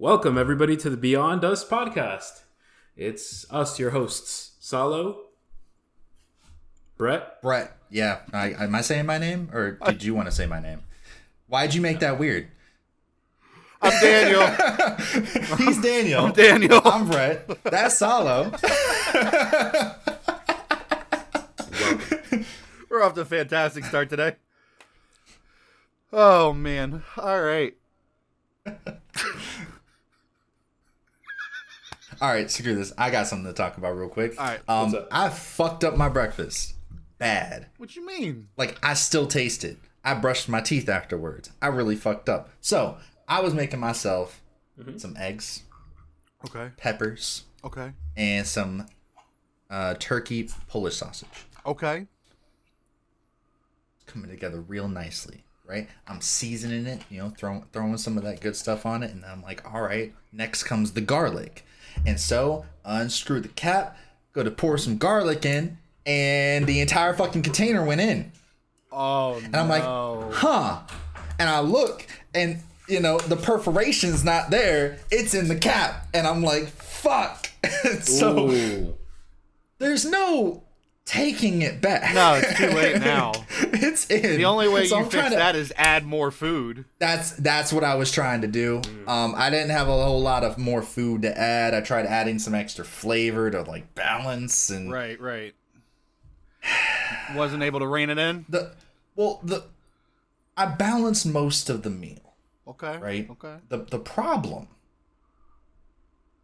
Welcome, everybody, to the Beyond Us podcast. It's us, your hosts, Salo, Brett. Yeah. Am I saying my name, or did you want to say my name? Why'd you make that weird? I'm Daniel. He's Daniel. I'm Daniel. I'm Brett. That's Salo. We're off to a fantastic start today. Oh, man. All right. All right, screw this. I got something to talk about real quick. All right, what's up? I fucked up my breakfast. Bad. What you mean? Like, I still taste it. I brushed my teeth afterwards. I really fucked up. So, I was making myself some eggs, Okay. peppers, Okay. and some turkey Polish sausage. Okay. Coming together real nicely, right? I'm seasoning it, throwing some of that good stuff on it, and I'm like, all right, next comes the garlic. And so, unscrew the cap, go to pour some garlic in, and the entire fucking container went in. Oh, And I'm like, huh. And I look, and, the perforation's not there. It's in the cap. And I'm like, fuck. So, Ooh. there's no taking it back. No, it's too late now. It's in. The only way So you I'm fix trying to- that is add more food. That's what I was trying to do. I didn't have a whole lot of more food to add. I tried adding some extra flavor to like balance and Right. Wasn't able to rein it in? I balanced most of the meal, Okay. right? Okay. The problem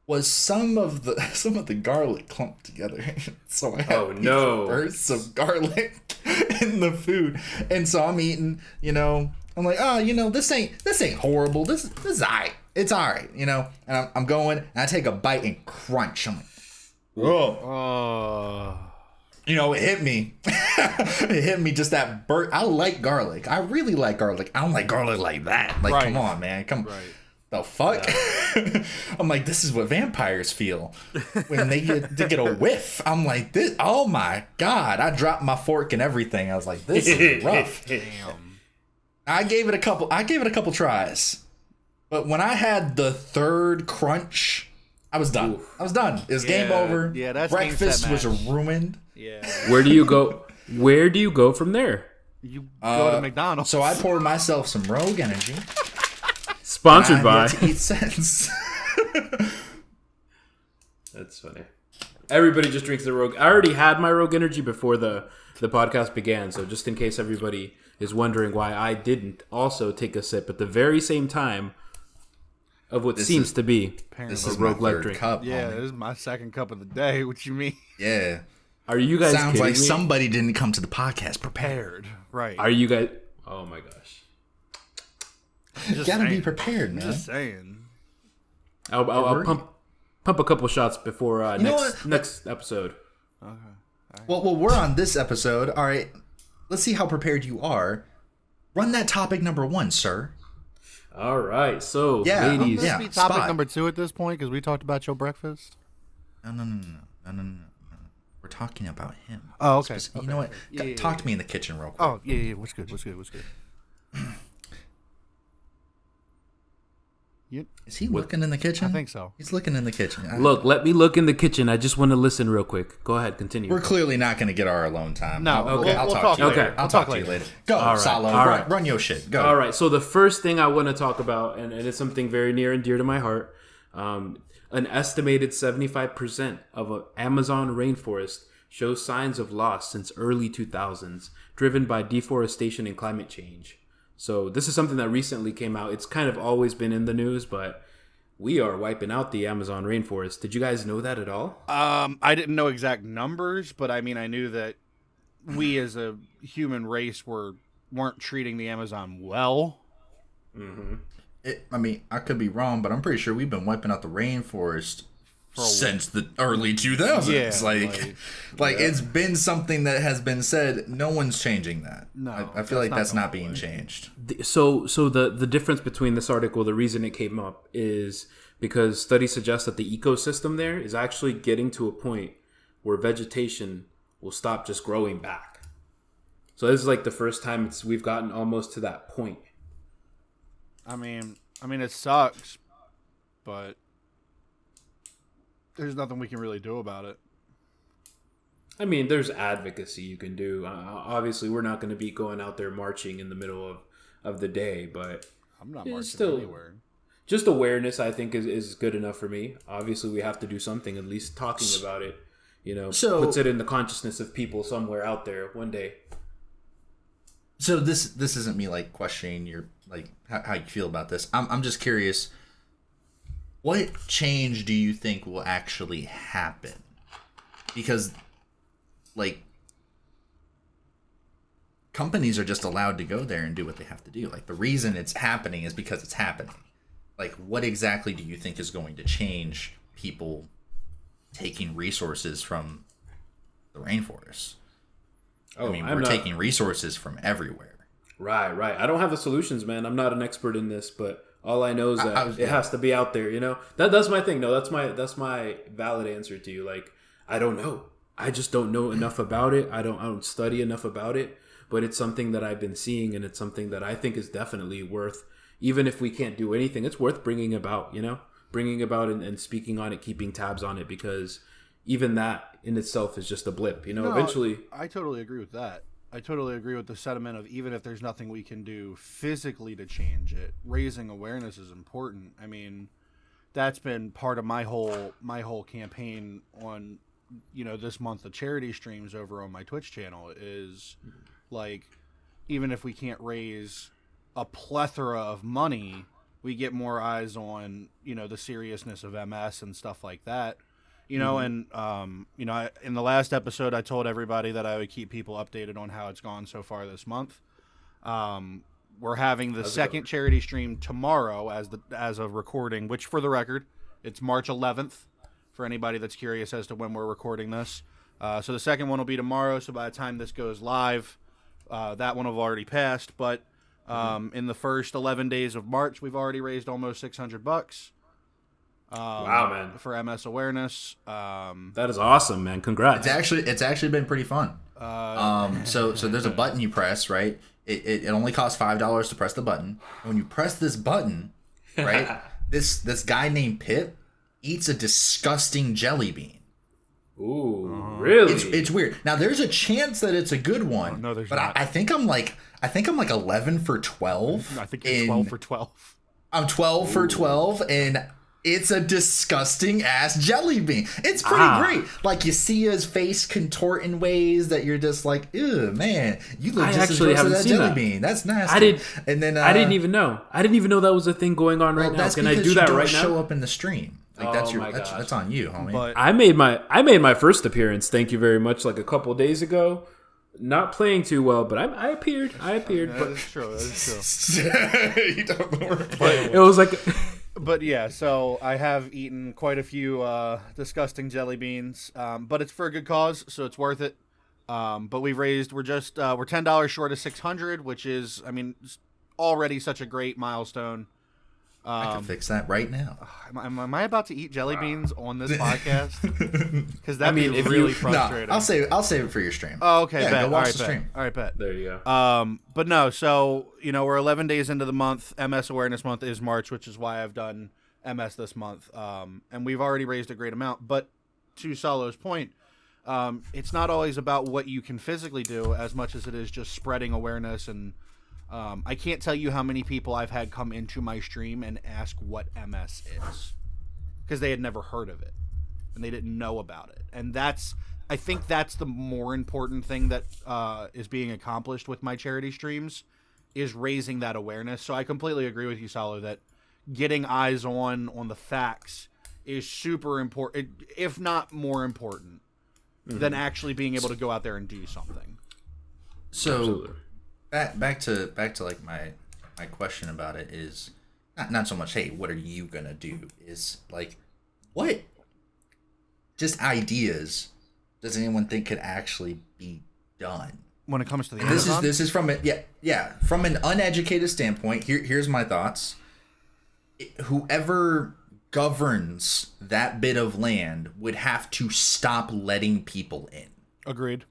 was some of the garlic clumped together. So I had these bursts of garlic in the food. And so I'm eating, I'm like, this ain't horrible. This is alright. It's alright, And I'm going and I take a bite and crunch. I'm like, whoa. It hit me. It hit me just that burst. I like garlic. I really like garlic. I don't like garlic like that. Like, come on, man. The fuck? Yeah. I'm like, this is what vampires feel when they get a whiff. I'm like, this. Oh my god! I dropped my fork and everything. I was like, this is rough. Damn. I gave it a couple tries, but when I had the third crunch, I was done. Oof. I was done. It was game over. Yeah, that's breakfast game, was set, match. ruined. Yeah. Where do you go? Where do you go from there? You go to McDonald's. So I poured myself some Rogue Energy. Sponsored by. I had to eat sense. That's funny. Everybody just drinks the Rogue. I already had my Rogue Energy before the podcast began, so just in case everybody is wondering why I didn't also take a sip at the very same time of what seems to be This a is my rogue-like third drink. cup. Yeah, homie. this is my second cup of the day. What you mean? Yeah. Are you guys Sounds kidding like me? somebody didn't come to the podcast prepared. Paired. Right. Are you guys? Oh my gosh! You gotta be prepared, man. Just saying. I'll pump a couple shots before know what? next episode. Okay. Well, we're on this episode. All right. Let's see how prepared you are. Run that topic number 1, sir. All right, so Yeah, ladies, This be topic spot. number 2 at this point because we talked about your breakfast. No. We're talking about him. Oh, okay. You know what? Yeah. Talk to me in the kitchen real quick. Oh, yeah. What's good? Is he looking in the kitchen? I think so. He's looking in the kitchen. look, let me look in the kitchen. I just want to listen real quick. Go ahead, continue. We're clearly not going to get our alone time. No, okay. I'll we'll talk talk to you later. later. Okay. I'll talk to you later. Go, All right. Salo. All right. Run your shit. Go. All right, so the first thing I want to talk about, and it's something very near and dear to my heart, an estimated 75% of an Amazon rainforest shows signs of loss since early 2000s, driven by deforestation and climate change. So this is something that recently came out. It's kind of always been in the news, but we are wiping out the Amazon rainforest. Did you guys know that at all? I didn't know exact numbers, but I mean, I knew that we as a human race weren't treating the Amazon well. I could be wrong, but I'm pretty sure we've been wiping out the rainforest since the early 2000s. Yeah, like it's been something that has been said. No one's changing that. No, I feel like that's not going being changed. So the difference between this article, the reason it came up is because studies suggest that the ecosystem there is actually getting to a point where vegetation will stop just growing back. So this is like the first time we've gotten almost to that point. I mean, it sucks, but there's nothing we can really do about it. I mean, there's advocacy you can do. Obviously, we're not going to be going out there marching in the middle of the day, but I'm not marching anywhere. Just awareness, I think, is good enough for me. Obviously, we have to do something, at least talking about it, puts it in the consciousness of people somewhere out there one day. So this isn't me like questioning your like how you feel about this. I'm just curious, what change do you think will actually happen? Because like companies are just allowed to go there and do what they have to do. Like the reason it's happening is because it's happening. Like what exactly do you think is going to change people taking resources from the rainforest? We're taking resources from everywhere. Right. I don't have the solutions, man. I'm not an expert in this, but all I know is that it has to be out there, That's my thing. No, that's my valid answer to you. Like, I don't know. I just don't know enough about it. I don't study enough about it, but it's something that I've been seeing, and it's something that I think is definitely worth, even if we can't do anything, it's worth bringing about, and speaking on it, keeping tabs on it, because even that in itself is just a blip, eventually. I totally agree with that. I totally agree with the sentiment of even if there's nothing we can do physically to change it, raising awareness is important. I mean, that's been part of my whole campaign on, this month of charity streams over on my Twitch channel is like, even if we can't raise a plethora of money, we get more eyes on, the seriousness of MS and stuff like that. In the last episode, I told everybody that I would keep people updated on how it's gone so far this month. We're having the second charity stream tomorrow as of recording, which for the record, it's March 11th for anybody that's curious as to when we're recording this. So the second one will be tomorrow. So by the time this goes live, that one will have already passed. But in the first 11 days of March, we've already raised almost $600. Wow, man! For MS awareness, that is awesome, man. Congrats! It's actually been pretty fun. So there's a button you press, right? It only costs $5 to press the button. And when you press this button, right, this guy named Pip eats a disgusting jelly bean. Ooh, really? It's weird. Now there's a chance that it's a good one. No, there's but not. I think I'm like 11 for 12. I think you're 12 for 12. I'm 12 for 12, and it's a disgusting ass jelly bean. It's pretty great. Like you see his face contort in ways that you're just like, ew, man, you look just as gross as that jelly bean. That's nasty. I didn't even know. I didn't even know that was a thing going on right now. Can I do that right now? Show up in the stream. Like that's on you, homie. But I made my first appearance. Thank you very much. Like a couple days ago. Not playing too well, but I appeared. That is true. You don't know. But it was like. But yeah, so I have eaten quite a few disgusting jelly beans, but it's for a good cause, so it's worth it. But we're $10 short of 600, which is, already such a great milestone. I can fix that right now. Am I about to eat jelly beans on this podcast? Because that'd be really frustrating. No, I'll save it for your stream. Oh, okay. Yeah, bet. go watch the stream. All right, bet. There you go. But no, so we're 11 days into the month. MS Awareness Month is March, which is why I've done MS this month. And we've already raised a great amount. But to Salo's point, it's not always about what you can physically do as much as it is just spreading awareness. And I can't tell you how many people I've had come into my stream and ask what MS is, because they had never heard of it and they didn't know about it. And I think that's the more important thing that is being accomplished with my charity streams, is raising that awareness. So I completely agree with you, Salo, that getting eyes on the facts is super important, if not more important, than actually being able to go out there and do something. So Absolutely. back to like my question about it is not so much, hey, what are you gonna do? Is like, what just ideas does anyone think could actually be done when it comes to the Amazon? This is from from an uneducated standpoint. Here's my thoughts. Whoever governs that bit of land would have to stop letting people in. Agreed.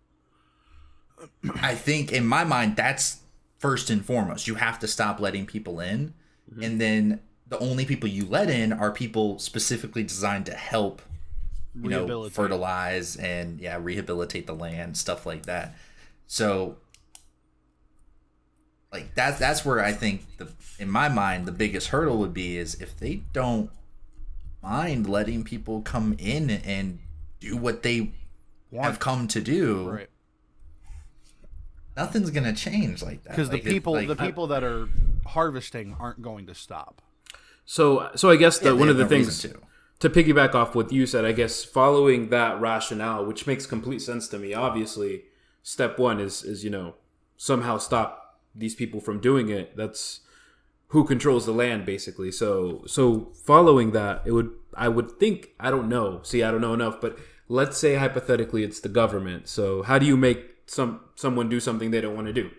I think in my mind that's first and foremost. You have to stop letting people in, and then the only people you let in are people specifically designed to help, fertilize and rehabilitate the land, stuff like that. So like that's where I think in my mind the biggest hurdle would be is if they don't mind letting people come in and do what they have come to do. Right. Nothing's gonna change like that. Because the people that are harvesting aren't going to stop. So I guess one of the things to piggyback off what you said, I guess following that rationale, which makes complete sense to me. Obviously, step one is somehow stop these people from doing it. That's who controls the land, basically. So following that, I would think, I don't know. See, I don't know enough, but let's say hypothetically it's the government. So how do you make someone do something they don't want to do?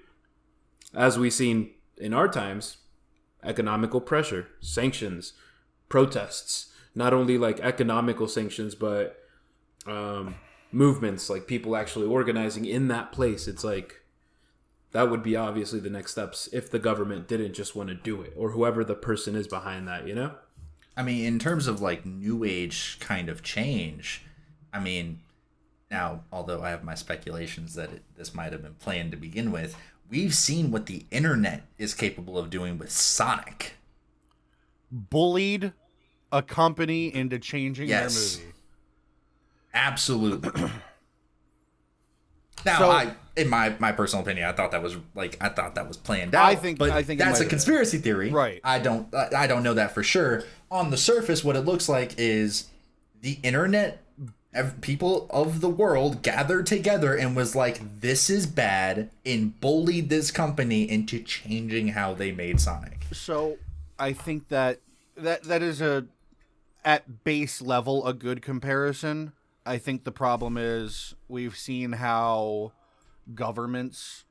As we've seen in our times, economical pressure, sanctions, protests, not only like economical sanctions, but movements, like people actually organizing in that place. It's like, that would be obviously the next steps if the government didn't just want to do it, or whoever the person is behind that, I mean, in terms of like new age kind of change, I mean, now, although I have my speculations that this might have been planned to begin with, we've seen what the internet is capable of doing with Sonic. Bullied a company into changing their movie. Absolutely. Now, in my personal opinion, I thought that was planned out. I think that's a conspiracy theory. Right. I don't know that for sure. On the surface, what it looks like is the internet, people of the world gathered together and was like, this is bad, and bullied this company into changing how they made Sonic. So I think that is at base level a good comparison. I think the problem is we've seen how governments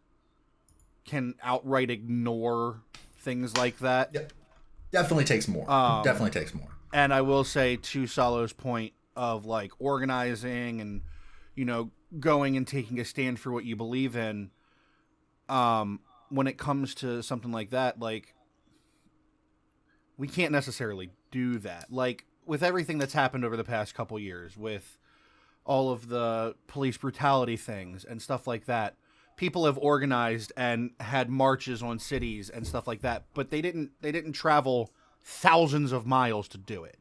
can outright ignore things like that. Yep. Definitely takes more. And I will say, to Salo's point of like organizing and going and taking a stand for what you believe in, when it comes to something like that, like, we can't necessarily do that. Like, with everything that's happened over the past couple years, with all of the police brutality things and stuff like that, people have organized and had marches on cities and stuff like that, but they didn't travel thousands of miles to do it.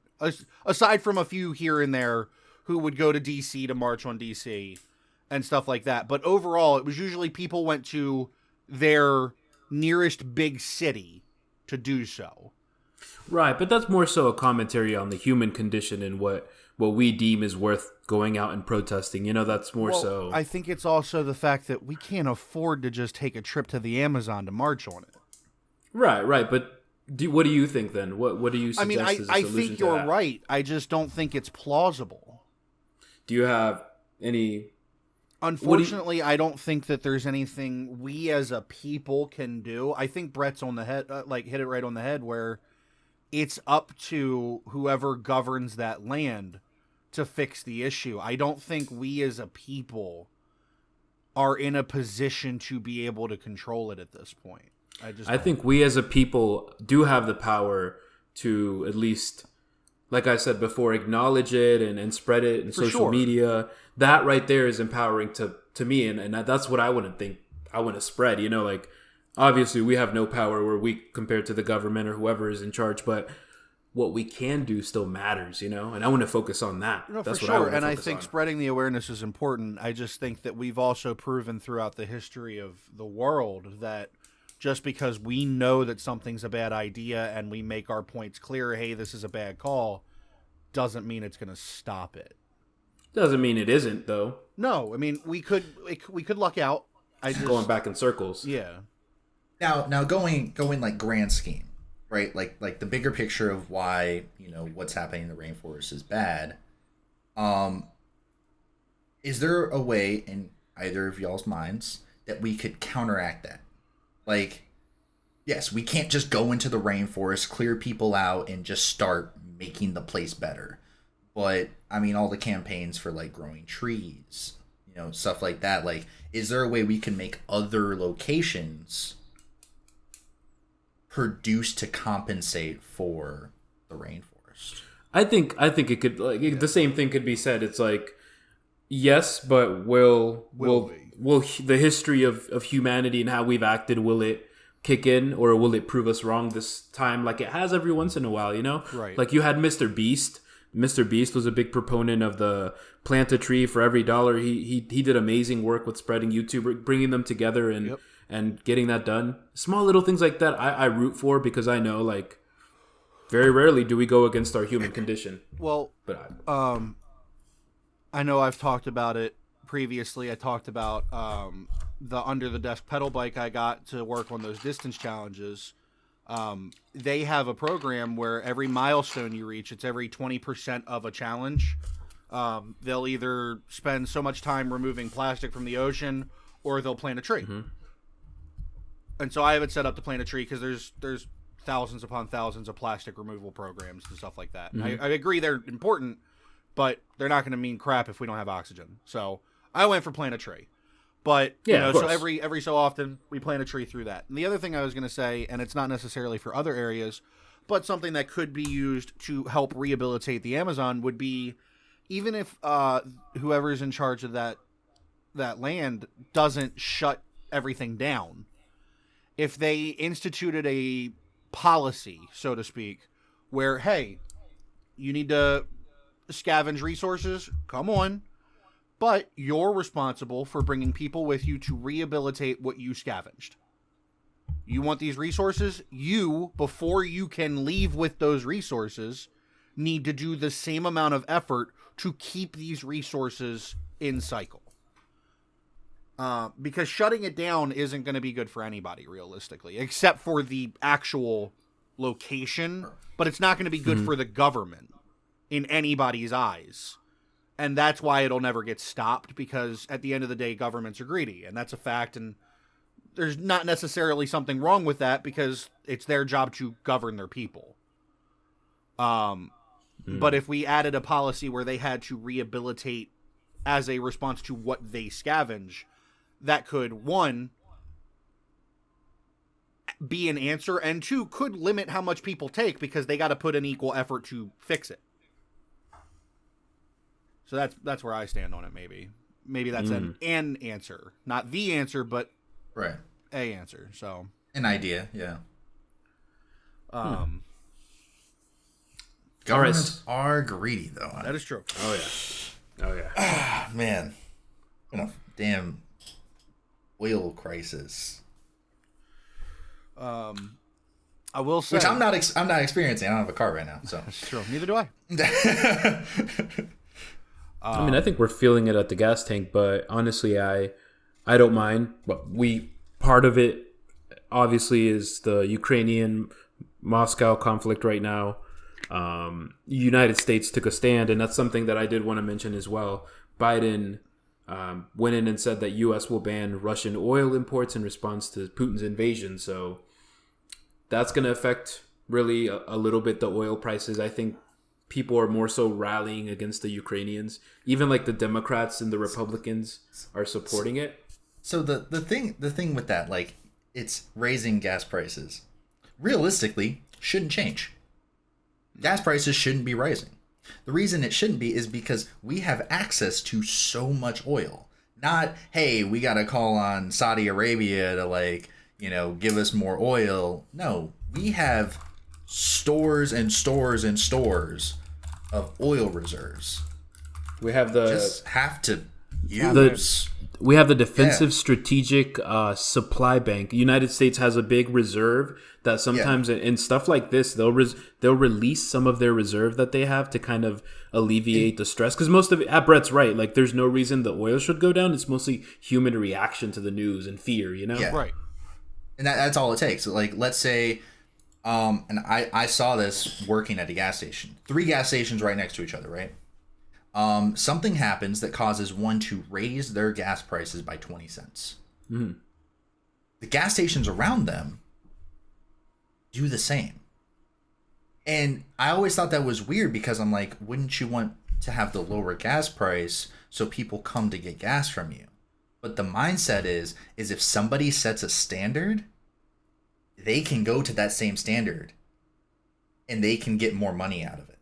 Aside from a few here and there who would go to DC to march on DC and stuff like that. But overall, it was usually people went to their nearest big city to do so. Right, but that's more so a commentary on the human condition and what we deem is worth going out and protesting. That's more so. I think it's also the fact that we can't afford to just take a trip to the Amazon to march on it. Right. But what do you think then? What do you suggest as a solution? I think you're right. I just don't think it's plausible. Do you have any... Unfortunately, I don't think that there's anything we as a people can do. I think Brett's on the head, hit it right on the head, where it's up to whoever governs that land to fix the issue. I don't think we as a people are in a position to be able to control it at this point. I think we as a people do have the power to at least, like I said before, acknowledge it and spread it in social media. That right there is empowering to me, and that's what I want to spread. Like, obviously we have no power where we compared to the government or whoever is in charge, but what we can do still matters, and I want to focus on that. No, that's for what I want to and I focus think on. Spreading the awareness is important. I just think that we've also proven throughout the history of the world that just because we know that something's a bad idea and we make our points clear, hey, this is a bad call, doesn't mean it's going to stop it. Doesn't mean it isn't, though. No, I mean, we could luck out. Going back in circles. Yeah. Now going like grand scheme, right? Like the bigger picture of why, what's happening in the rainforest is bad. Is there a way in either of y'all's minds that we could counteract that? Like, yes, we can't just go into the rainforest, clear people out, and just start making the place better. But, I mean, all the campaigns for, like, growing trees, stuff like that. Like, is there a way we can make other locations produce to compensate for the rainforest? I think it could, like, the same thing could be said. It's like, yes, but will the history of humanity and how we've acted, will it kick in, or will it prove us wrong this time, like it has every once in a while, you know? Right. Like you had Mr. Beast. Mr. Beast was a big proponent of the plant a tree for every dollar. He did amazing work with spreading YouTube, bringing them together and getting that done. Small little things like that I root for, because I know, like, very rarely do we go against our human condition. Well, I know I've talked about it previously. I talked about the under the desk pedal bike I got to work on those distance challenges. They have a program where every milestone you reach, it's every 20% of a challenge. They'll either spend so much time removing plastic from the ocean, or they'll plant a tree. Mm-hmm. And so I have it set up to plant a tree because there's thousands upon thousands of plastic removal programs and stuff like that. Mm-hmm. I agree they're important, but they're not going to mean crap if we don't have oxygen. So I went for plant a tree. But, so every so often we plant a tree through that. And the other thing I was going to say, and it's not necessarily for other areas, but something that could be used to help rehabilitate the Amazon would be, even if whoever's in charge of that land doesn't shut everything down, if they instituted a policy, so to speak, where, hey, you need to scavenge resources, come on, but you're responsible for bringing people with you to rehabilitate what you scavenged. You want these resources? You, before you can leave with those resources, need to do the same amount of effort to keep these resources in cycle. Because shutting it down isn't going to be good for anybody, realistically, except for the actual location, but it's not going to be good for the government in anybody's eyes. And that's why it'll never get stopped, because at the end of the day, governments are greedy, and that's a fact. And there's not necessarily something wrong with that, because it's their job to govern their people. But if we added a policy where they had to rehabilitate as a response to what they scavenge, that could, one, be an answer, and two, could limit how much people take, because they got to put in equal effort to fix it. So that's where I stand on it. Maybe that's an answer, not the answer, but a answer. So an idea, yeah. Governments are greedy, though. That is true. Oh yeah. Man, damn oil crisis. I will say, which I'm not experiencing. I don't have a car right now, so that's true. Neither do I. I mean, I think we're feeling it at the gas tank, but honestly, I don't mind. But part of it, obviously, is the Ukrainian-Moscow conflict right now. United States took a stand, and that's something that I did want to mention as well. Biden went in and said that U.S. will ban Russian oil imports in response to Putin's invasion. So that's going to affect really a little bit the oil prices. I think people are more so rallying against the Ukrainians. Even like the Democrats and the Republicans are supporting it. So the thing with that, like, it's raising gas prices. Realistically, shouldn't change. Gas prices shouldn't be rising. The reason it shouldn't be is because we have access to so much oil. Not, hey, we got to call on Saudi Arabia to, give us more oil. No, we have stores and stores and stores of oil reserves. We have just have to use. We have the defensive strategic supply bank. The United States has a big reserve that sometimes in stuff like this, they'll release some of their reserve that they have to kind of alleviate the stress. Because most of it, Brett's right. Like, there's no reason the oil should go down. It's mostly human reaction to the news and fear, Yeah. Right. And that's all it takes. Like, let's say, and I saw this working at a gas station. 3 gas stations right next to each other, right? Something happens that causes one to raise their gas prices by 20 cents. Mm-hmm. The gas stations around them do the same. And I always thought that was weird, because I'm like, wouldn't you want to have the lower gas price so people come to get gas from you? But the mindset is if somebody sets a standard, they can go to that same standard and they can get more money out of it.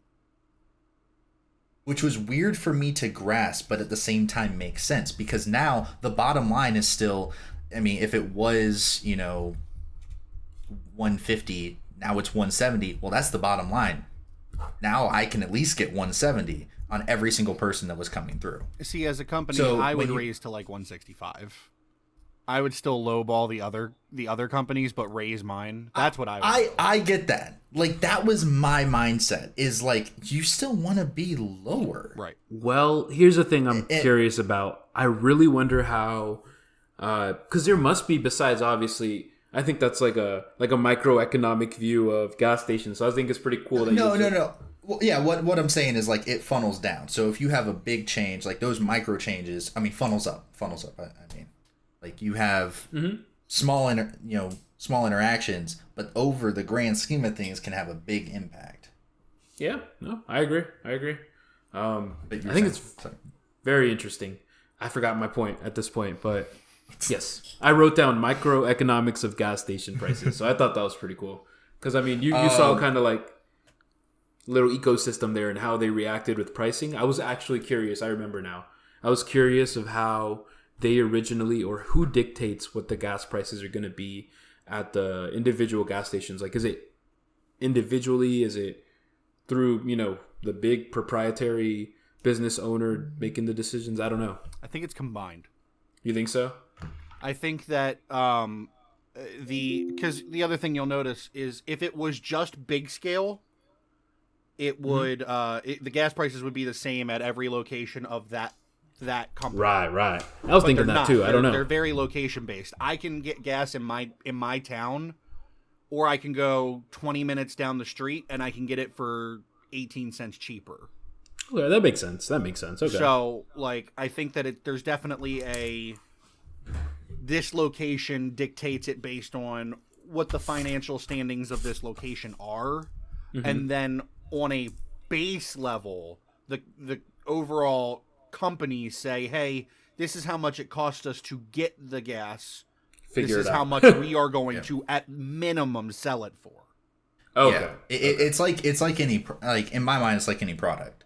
Which was weird for me to grasp, but at the same time makes sense, because now the bottom line is still, I mean, if it was, 150, now it's 170. Well, that's the bottom line. Now I can at least get 170 on every single person that was coming through. See, as a company, So I would raise to like 165. I would still lowball the other companies, but raise mine. That's what I would do. I get that. Like, that was my mindset, is like, you still want to be lower. Right. Well, here's the thing I'm curious about. I really wonder how, because there must be, besides obviously, I think that's like a microeconomic view of gas stations. So I think it's pretty cool that No. Well, yeah, what I'm saying is, like, it funnels down. So if you have a big change, like those micro changes, I mean, funnels up. I mean, like, you have small interactions, but over the grand scheme of things can have a big impact. Yeah, no, I agree. I think it's very interesting. I forgot my point at this point, but yes, I wrote down microeconomics of gas station prices. So I thought that was pretty cool. Because, I mean, you saw kind of like little ecosystem there and how they reacted with pricing. I was actually curious. I remember now. I was curious of how they originally, or who dictates what the gas prices are going to be at the individual gas stations. Like, is it individually? Is it through, the big proprietary business owner making the decisions? I don't know. I think it's combined. You think so? I think that because the other thing you'll notice is if it was just big scale, it would the gas prices would be the same at every location of that company. Right. I was thinking that too. I don't know. They're very location based. I can get gas in my town, or I can go 20 minutes down the street and I can get it for 18 cents cheaper. Okay, that makes sense. Okay. So, like, I think that there's definitely this location dictates it based on what the financial standings of this location are, and then on a base level, the overall companies say, hey, this is how much it costs us to get the gas. This is how much we are going to, at minimum, sell it for. Okay. Yeah. It's like any, like, in my mind, it's like any product.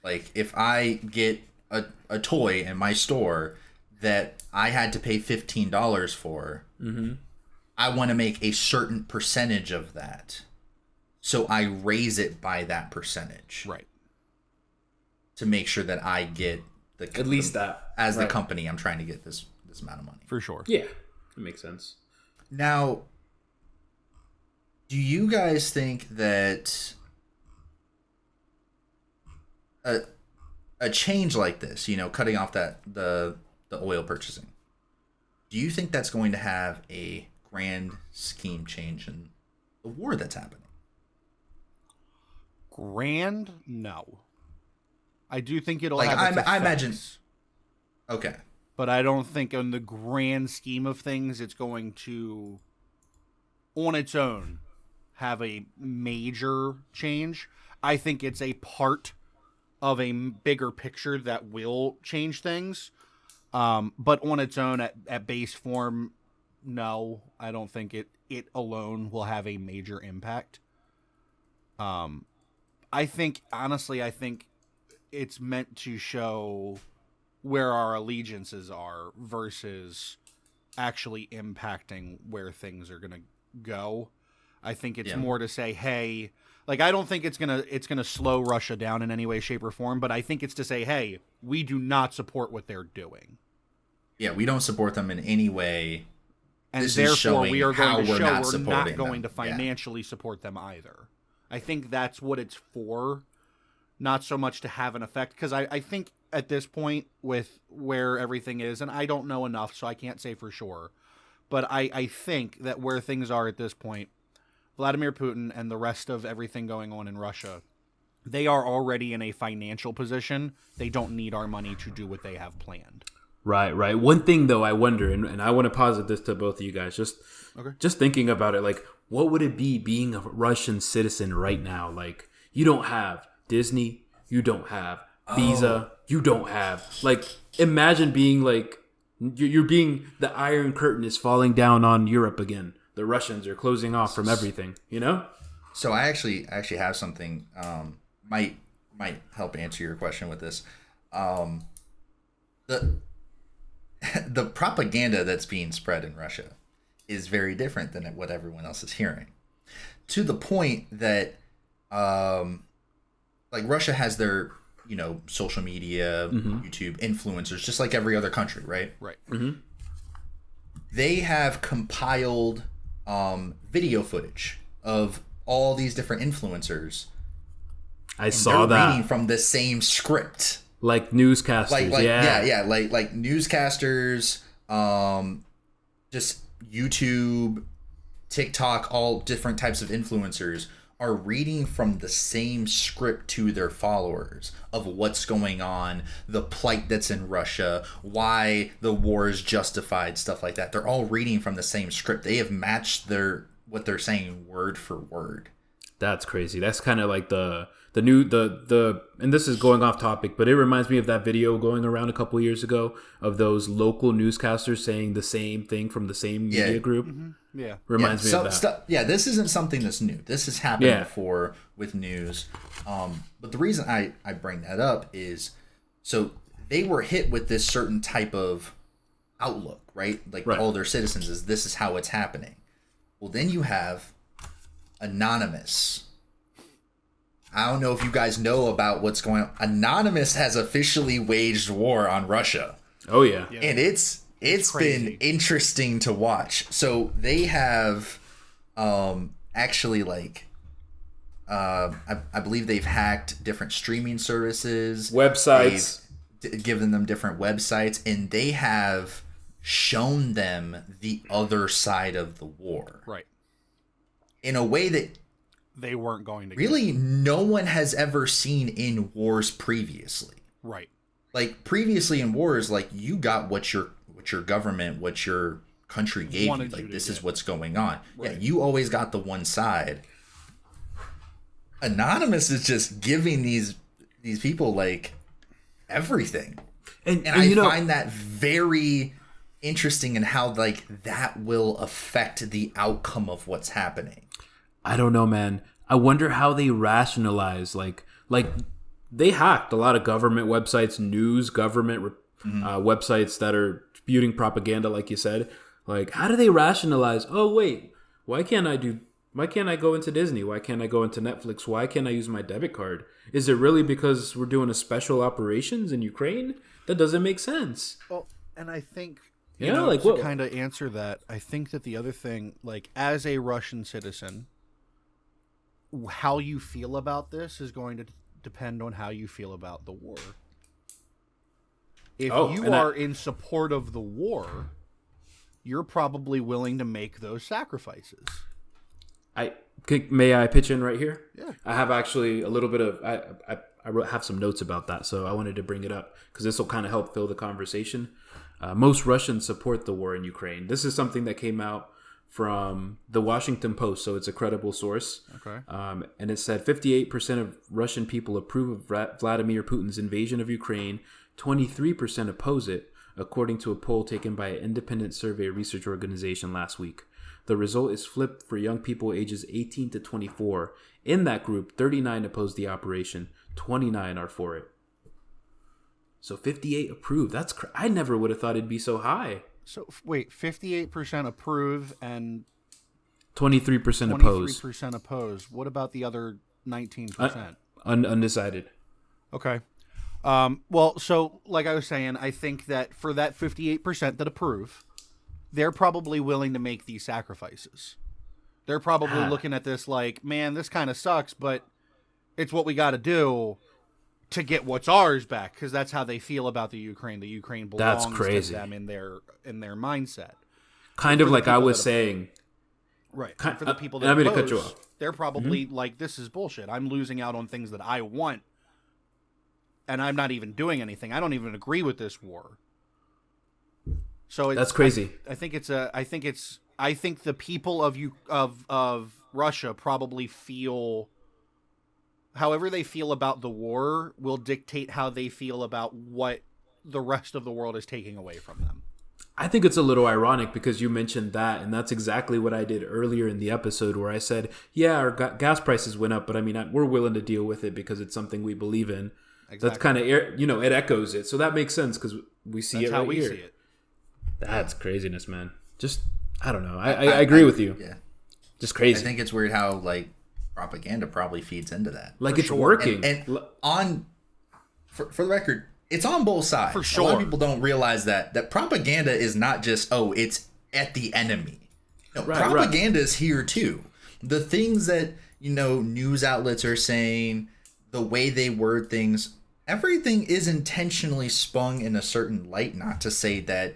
Like, if I get a toy in my store that I had to pay $15 for, I want to make a certain percentage of that. So I raise it by that percentage. Right. To make sure that I get at least that. As the company, I'm trying to get this amount of money. For sure. Yeah. That makes sense. Now, do you guys think that a change like this, cutting off the oil purchasing, do you think that's going to have a grand scheme change in the war that's happening? Grand? No. I do think it'll have its I imagine. Okay. But I don't think in the grand scheme of things it's going to, on its own, have a major change. I think it's a part of a bigger picture that will change things. But on its own, at base form, no, I don't think it alone will have a major impact. I think it's meant to show where our allegiances are versus actually impacting where things are going to go. I think it's more to say, hey, like, I don't think it's gonna slow Russia down in any way, shape, or form, but I think it's to say, hey, we do not support what they're doing. Yeah, we don't support them in any way. And therefore, we are going to show we're not going to financially support them either. I think that's what it's for, not so much to have an effect. Because I think at this point, with where everything is, and I don't know enough, so I can't say for sure, but I think that where things are at this point, Vladimir Putin and the rest of everything going on in Russia, they are already in a financial position. They don't need our money to do what they have planned. Right. One thing, though, I wonder, and I want to posit this to both of you guys, just thinking about it, like, what would it be being a Russian citizen right now? Like, you don't have Disney, you don't have Visa, you don't have, like, imagine being, like, you're being, the Iron Curtain is falling down on Europe again. the Russians are closing off from everything, you know? So I actually have something might help answer your question with this. The the propaganda that's being spread in Russia is very different than what everyone else is hearing. To the point that like Russia has their, social media, YouTube influencers, just like every other country, right? Right. Mm-hmm. They have compiled video footage of all these different influencers. I saw that. Reading from the same script. Like newscasters, like newscasters, just YouTube, TikTok, all different types of influencers are reading from the same script to their followers of what's going on, the plight that's in Russia, why the war is justified, stuff like that. They're all reading from the same script. They have matched what they're saying word for word. That's crazy. That's kind of like the and this is going off topic, but it reminds me of that video going around a couple years ago of those local newscasters saying the same thing from the same media group. Mm-hmm. Yeah. Reminds me of that. This isn't something that's new. This has happened before with news. But the reason I bring that up is so they were hit with this certain type of outlook, right? Like all their citizens this is how it's happening. Well, then you have Anonymous. I don't know if you guys know about what's going on. Anonymous has officially waged war on Russia. Oh yeah. And it's been interesting to watch. So they have actually I believe they've hacked different streaming services, websites, given them different websites, and they have shown them the other side of the war. Right. In a way that they weren't going to really no one has ever seen in wars previously. Right. Like previously in wars, like you got what your government, what your country gave you. Like this is what's going on. Right. Yeah, you always got the one side. Anonymous is just giving these people like everything. And I find that very interesting in how like that will affect the outcome of what's happening. I don't know, man. I wonder how they rationalize like they hacked a lot of government websites, news, government websites that are spewing propaganda, like you said. Like, how do they rationalize? Oh, wait, why can't I go into Disney? Why can't I go into Netflix? Why can't I use my debit card? Is it really because we're doing a special operations in Ukraine? That doesn't make sense. Well, and I think to kind of answer that, I think that the other thing, like as a Russian citizen, how you feel about this is going to depend on how you feel about the war. If you are in support of the war, you're probably willing to make those sacrifices. May I pitch in right here? Yeah. I have actually a little bit of I have some notes about that, so I wanted to bring it up because this will kind of help fill the conversation. Most Russians support the war in Ukraine. This is something that came out from the Washington Post, so it's a credible source. Okay. And it said 58% of Russian people approve of Vladimir Putin's invasion of Ukraine, 23% oppose it, according to a poll taken by an independent survey research organization last week. The result is flipped for young people ages 18 to 24. In that group, 39 oppose the operation, 29 are for it. So 58 approve. That's I never would have thought it'd be so high. So wait, 58% approve and 23% oppose. 23% oppose. What about the other 19%? Undecided. Okay. Well, so like I was saying, I think that for that 58% that approve, they're probably willing to make these sacrifices. They're probably looking at this like, man, this kind of sucks, but it's what we got to do to get what's ours back, because that's how they feel about the Ukraine. The Ukraine belongs to them in their mindset. Kind of like I was saying. Right. For the people that oppose, cut you off. They're probably like, this is bullshit. I'm losing out on things that I want, and I'm not even doing anything. I don't even agree with this war. So that's crazy. I think the people of Russia probably feel. However they feel about the war will dictate how they feel about what the rest of the world is taking away from them. I think it's a little ironic because you mentioned that, and that's exactly what I did earlier in the episode where I said, yeah, our gas prices went up, but I mean, we're willing to deal with it because it's something we believe in. Exactly. That's kind of, it echoes it. So that makes sense because we see it right here. See it. That's craziness, man. Just, I don't know. I agree with you. Yeah. Just crazy. I think it's weird how, like, propaganda probably feeds into that. Like, it's working. And for the record, it's on both sides. For sure. A lot of people don't realize that propaganda is not just, it's at the enemy. No, propaganda is here too. The things that, news outlets are saying, the way they word things, everything is intentionally spun in a certain light. Not to say that,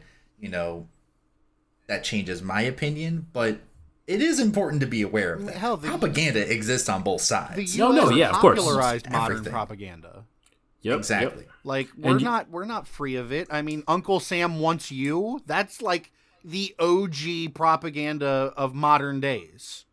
that changes my opinion, but it is important to be aware of that. Hell, propaganda exists on both sides. The US of course. Popularized modern propaganda. Yep, exactly. Yep. Like we're not free of it. I mean, Uncle Sam wants you. That's like the OG propaganda of modern days.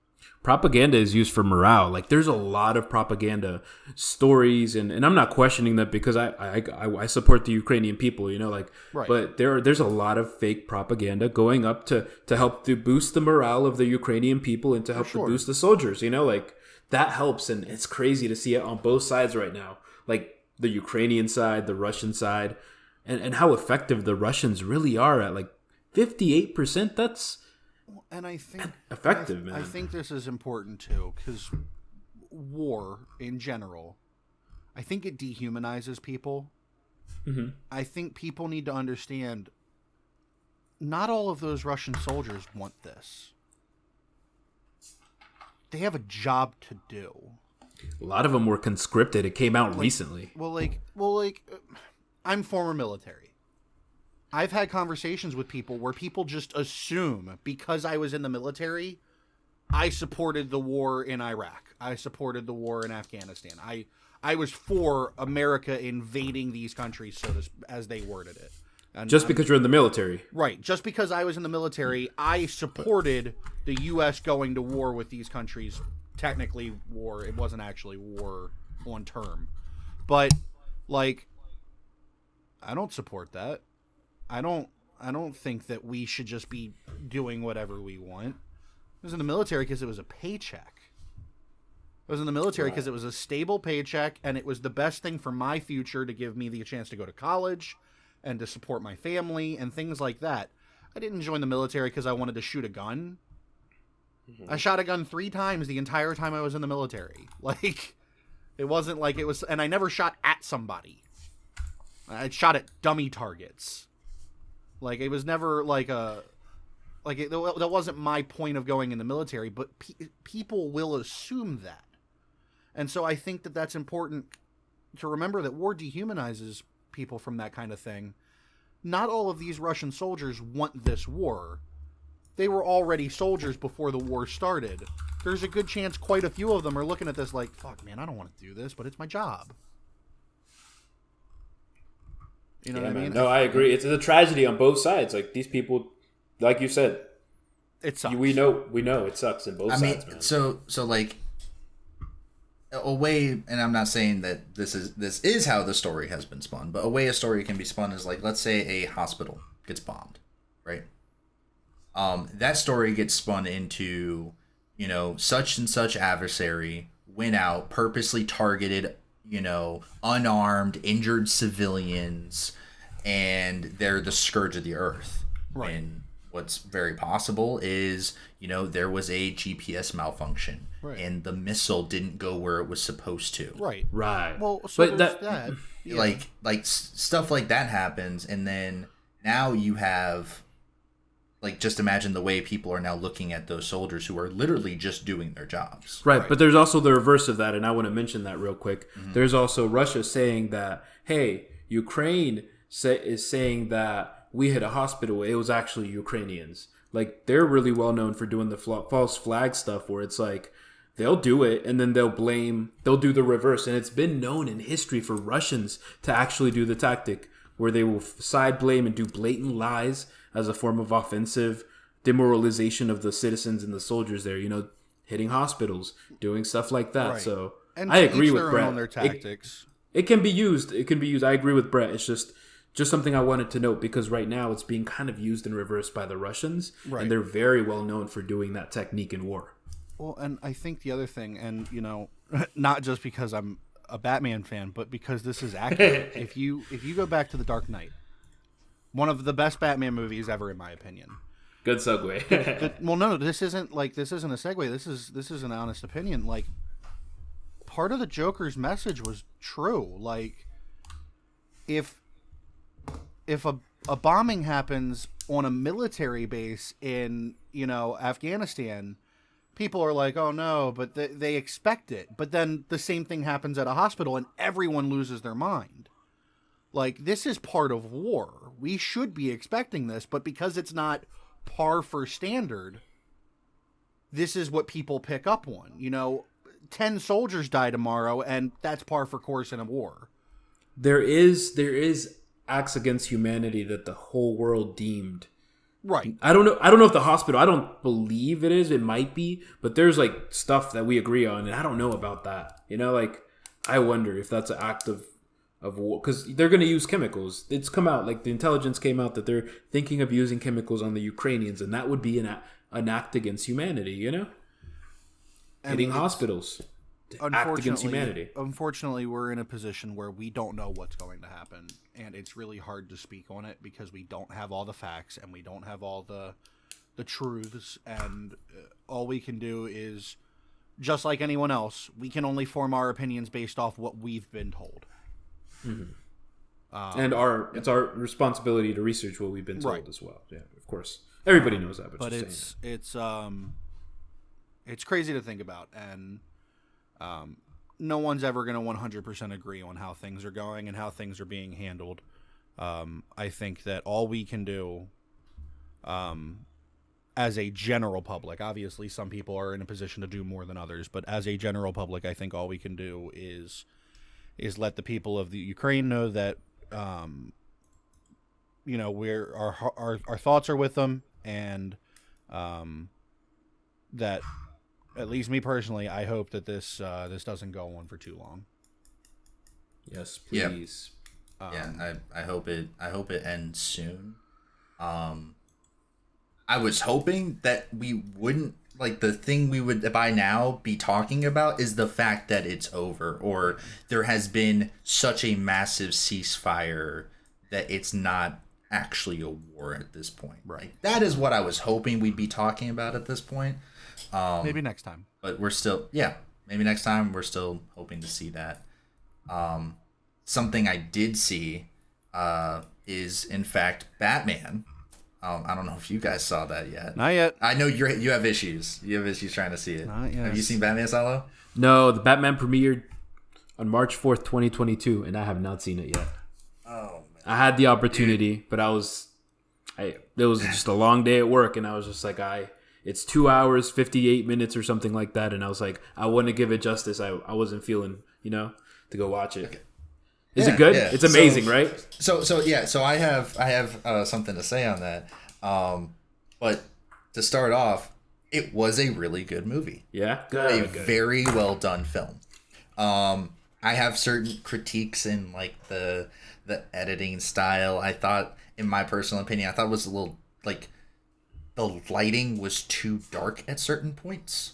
Propaganda is used for morale. Like, there's a lot of propaganda stories, and I'm not questioning that because I support the Ukrainian people, right. But there's a lot of fake propaganda going up to help to boost the morale of the Ukrainian people and to help to boost the soldiers, like that helps. And it's crazy to see it on both sides right now. Like the Ukrainian side, the Russian side, and how effective the Russians really are at like 58%. That's and I think effective, man. I think this is important too because war in general, I think it dehumanizes people. Mm-hmm. I think people need to understand. Not all of those Russian soldiers want this. They have a job to do. A lot of them were conscripted. It came out recently. I'm former military. I've had conversations with people where people just assume because I was in the military, I supported the war in Iraq. I supported the war in Afghanistan. I was for America invading these countries, as they worded it. And just because you're in the military. Right. Just because I was in the military, I supported the U.S. going to war with these countries. Technically war. It wasn't actually war on term. But, like, I don't support that. I don't think that we should just be doing whatever we want. I was in the military because it was a paycheck. I was in the military because it was a stable paycheck, and it was the best thing for my future to give me the chance to go to college and to support my family and things like that. I didn't join the military because I wanted to shoot a gun. Mm-hmm. I shot a gun 3 times the entire time I was in the military. Like, it wasn't like it was... And I never shot at somebody. I shot at dummy targets. Like, it was never like a... Like, that wasn't my point of going in the military, but people will assume that. And so I think that that's important to remember, that war dehumanizes people from that kind of thing. Not all of these Russian soldiers want this war. They were already soldiers before the war started. There's a good chance quite a few of them are looking at this like, fuck, man, I don't want to do this, but it's my job. You know what I mean? No, I agree. It's a tragedy on both sides. Like, these people, like you said, it sucks. We know it sucks in both sides, man. So like, a way, and I'm not saying that this is how the story has been spun, but a way a story can be spun is like, let's say a hospital gets bombed, right? That story gets spun into, such and such adversary went out, purposely targeted, unarmed, injured civilians, and they're the scourge of the earth. Right. And what's very possible is, there was a GPS malfunction, right, and the missile didn't go where it was supposed to. Right. Well, so but that yeah. like stuff like that happens, and then now you have, like, just imagine the way people are now looking at those soldiers who are literally just doing their jobs. Right. But there's also the reverse of that, and I want to mention that real quick. Mm-hmm. There's also Russia saying that, hey, Ukraine is saying that we hit a hospital. It was actually Ukrainians. Like, they're really well known for doing the false flag stuff where it's like, they'll do it and then they'll do the reverse. And it's been known in history for Russians to actually do the tactic where they will side blame and do blatant lies as a form of offensive demoralization of the citizens and the soldiers there, hitting hospitals, doing stuff like that. Right. So and I agree with Brett. Their tactics. It can be used. I agree with Brett. It's just just something I wanted to note, because right now it's being kind of used in reverse by the Russians, Right. and they're very well known for doing that technique in war. Well, and I think the other thing, and not just because I'm a Batman fan, but because this is accurate. if you go back to The Dark Knight, one of the best Batman movies ever, in my opinion. Good segue. Well, no, this isn't a segue. This is an honest opinion. Like, part of the Joker's message was true. Like, if a bombing happens on a military base in Afghanistan, people are like, oh no, but they expect it. But then the same thing happens at a hospital and everyone loses their mind. Like, this is part of war. We should be expecting this, but because it's not par for standard, this is what people pick up on. 10 soldiers die tomorrow, and that's par for course in a war. There is acts against humanity that the whole world deemed. Right. I don't know if the hospital, I don't believe it is. It might be, but there's like stuff that we agree on, and I don't know about that. Like, I wonder if that's an act of war, because they're going to use chemicals. It's come out, like the intelligence came out that they're thinking of using chemicals on the Ukrainians, and that would be an act against humanity. Hitting hospitals. Act against humanity. Unfortunately, we're in a position where we don't know what's going to happen, and it's really hard to speak on it because we don't have all the facts and we don't have all the truths, and all we can do is, just like anyone else, we can only form our opinions based off what we've been told. Mm-hmm. And it's our responsibility to research what we've been told as well. Yeah, of course, everybody knows that, but it's crazy to think about, and no one's ever going to 100% agree on how things are going and how things are being handled. I think that all we can do, as a general public, obviously some people are in a position to do more than others, but as a general public, I think all we can do is let the people of the Ukraine know that our thoughts are with them, and that, at least me personally, I hope that this doesn't go on for too long. Yes, please. I hope it ends soon. I was hoping that we wouldn't, like, the thing we would by now be talking about is the fact that it's over, or there has been such a massive ceasefire that it's not actually a war at this point. Right. Like, that is what I was hoping we'd be talking about at this point. Maybe next time. But we're still, maybe next time we're still hoping to see that. Something I did see is, in fact, Batman. I don't know if you guys saw that yet. Not yet. I know you have issues. You have issues trying to see it. Not yet. Have you seen Batman, Salo? No, the Batman premiered on March 4th, 2022, and I have not seen it yet. Oh, man. I had the opportunity, but it was just a long day at work, and I was just like, it's 2 hours, 58 minutes or something like that, and I was like, I want to give it justice. I wasn't feeling, to go watch it. Okay. Is it good? Yeah. It's amazing, right? So I have something to say on that. But to start off, it was a really good movie. Yeah, good. Very well done film. I have certain critiques in, like, the editing style. I thought, in my personal opinion, it was a little, like, the lighting was too dark at certain points.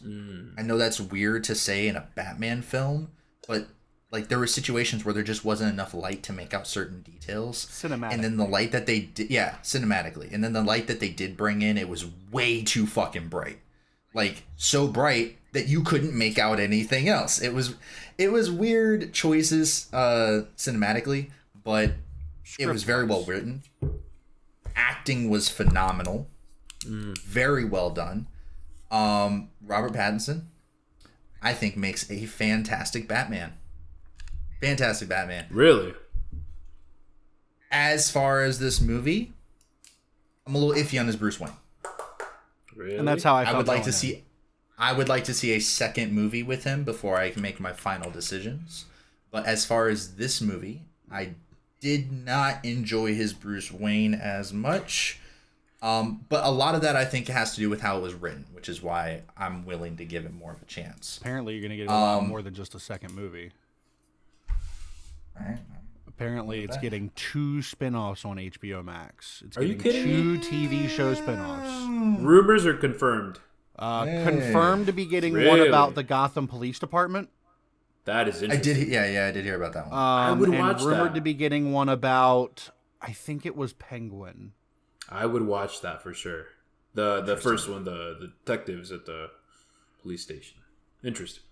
I know that's weird to say in a Batman film, but, like, there were situations where there just wasn't enough light to make out certain details. Cinematic. And then the light that they did, cinematically. And then the light that they did bring in, it was way too fucking bright. Like, so bright that you couldn't make out anything else. It was weird choices cinematically, but it was very well written. Acting was phenomenal. Very well done. Robert Pattinson, I think, makes a fantastic Batman. Fantastic Batman. Really? As far as this movie, I'm a little iffy on his Bruce Wayne. Really? And that's how I felt. I would like to see a second movie with him before I can make my final decisions. But as far as this movie, I did not enjoy his Bruce Wayne as much. But a lot of that, I think, has to do with how it was written, which is why I'm willing to give it more of a chance. Apparently, you're going to get a lot more than just a second movie. Right. Apparently, it's getting 2 spin-offs on HBO Max. It's Are you getting kidding 2 TV show spin-offs. Rumors are confirmed. Confirmed to be getting one Really? about the Gotham Police Department. That is interesting. I did hear about that one. I would watch and rumored that. to be getting one about, I think it was Penguin. I would watch that for sure. The first one, the detectives at the police station. Interesting.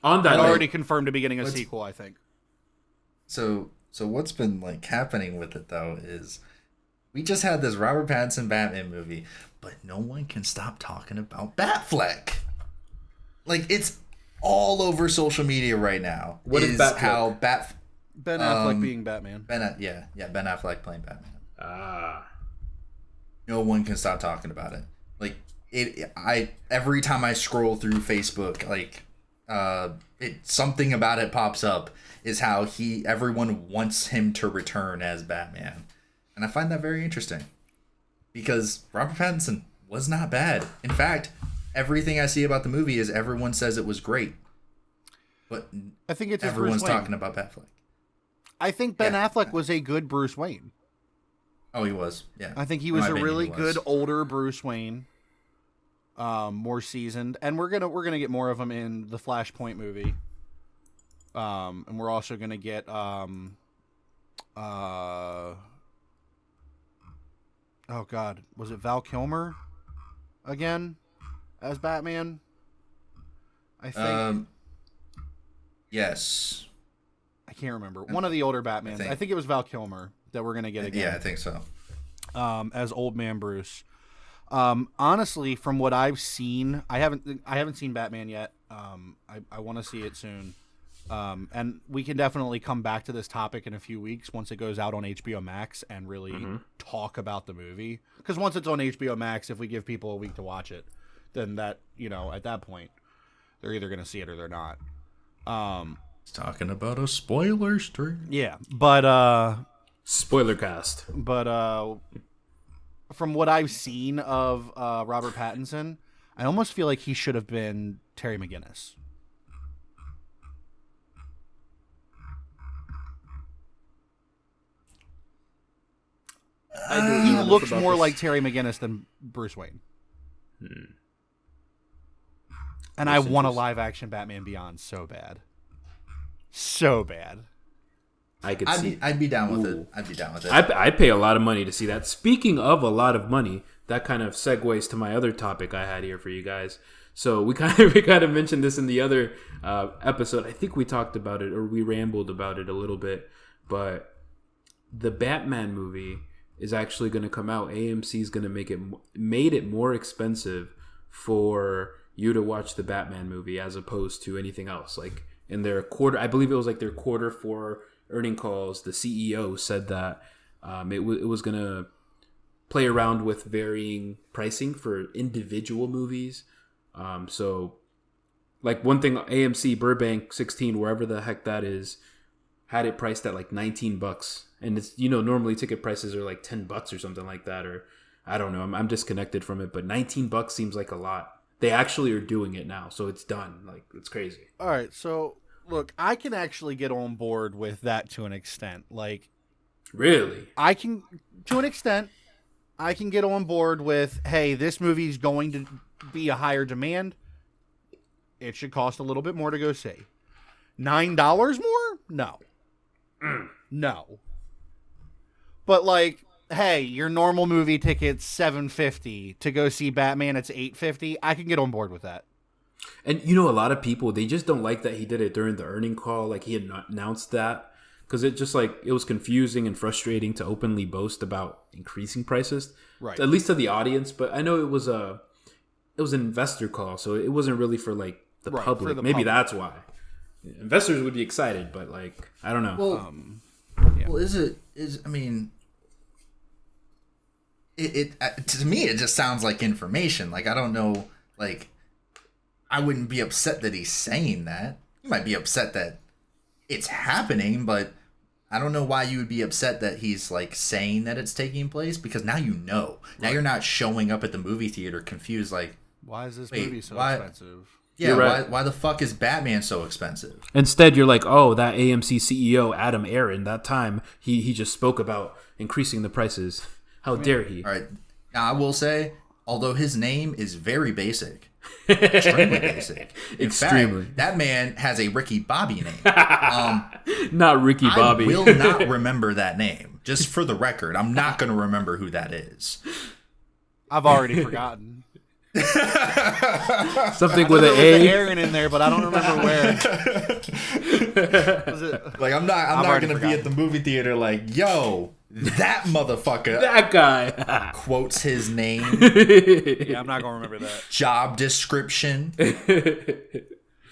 On that And note, already confirmed to be getting a sequel, I think. So what's been like happening with it though is we just had this Robert Pattinson Batman movie, but no one can stop talking about Batfleck. Like it's all over social media right now. What is Batfleck? How Ben Affleck being Batman. Ben Affleck playing Batman. No one can stop talking about it. Like every time I scroll through Facebook, like something about it pops up is how everyone wants him to return as Batman. And I find that very interesting because Robert Pattinson was not bad. In fact, everything I see about the movie is everyone says it was great. But I think it's everyone's Bruce Wayne. talking about Batfleck. I think Ben Affleck was a good Bruce Wayne. Oh, he was. Yeah. I think he was a really good older Bruce Wayne. More seasoned, and we're gonna get more of him in the Flashpoint movie. And we're also gonna get oh God, was it Val Kilmer again as Batman? I think. Yes. I can't remember. One of the older Batmans. I think it was Val Kilmer that we're gonna get again. Yeah, I think so. As Old Man Bruce. Honestly, from what I've seen, I haven't seen Batman yet. I want to see it soon. And we can definitely come back to this topic in a few weeks once it goes out on HBO Max and really talk about the movie. Because once it's on HBO Max, if we give people a week to watch it, then that, at that point, they're either going to see it or they're not. It's talking about a spoiler stream. Yeah, but spoiler cast. But from what I've seen of Robert Pattinson, I almost feel like he should have been Terry McGinnis. He looks more like Terry McGinnis than Bruce Wayne. And I want a live-action Batman Beyond so bad. So bad. I'd be down with it. I'd be down with it. I'd pay a lot of money to see that. Speaking of a lot of money, that kind of segues to my other topic I had here for you guys. So we kind of mentioned this in the other episode. I think we talked about it or we rambled about it a little bit. But the Batman movie is actually going to come out. AMC is going to made it more expensive for you to watch the Batman movie as opposed to anything else. Like in their I believe it was like their Q4 earning calls, the CEO said that it was going to play around with varying pricing for individual movies. So like one thing, AMC Burbank 16, wherever the heck that is, had it priced at like $19. And it's, normally ticket prices are like $10 or something like that. Or I don't know. I'm disconnected from it, but $19 seems like a lot. They actually are doing it now. So it's done. Like it's crazy. All right. So look, I can actually get on board with that to an extent. Like, really? I can, to an extent, I can get on board with, hey, this movie's going to be a higher demand. It should cost a little bit more to go see. $9 more? No. No. But like, hey, your normal movie ticket's $7.50 to go see Batman. It's $8.50. I can get on board with that. And a lot of people, they just don't like that he did it during the earning call. Like he had announced that because it just like it was confusing and frustrating to openly boast about increasing prices, right? At least to the audience. But I know it was an investor call, so it wasn't really for like the public. Maybe that's why investors would be excited, but like I don't know. Well, I mean. It to me it just sounds like information. Like I don't know. Like I wouldn't be upset that he's saying that. You might be upset that it's happening, but I don't know why you would be upset that he's like saying that it's taking place because now you know. Now you're not showing up at the movie theater confused. Like why is this movie so expensive? Yeah, right. why the fuck is Batman so expensive? Instead, you're like, oh, that AMC CEO, Adam Aaron, that time, he just spoke about increasing the prices. How dare he? All right. Now, I will say, although his name is very basic, extremely basic. In fact, that man has a Ricky Bobby name. Not Ricky Bobby. I will not remember that name. Just for the record, I'm not going to remember who that is. I've already forgotten. Something with an A. Aaron in there, but I don't remember where. Like I'm not going to be at the movie theater like, yo, that motherfucker. That guy quotes his name. Yeah, I'm not going to remember that. Job description.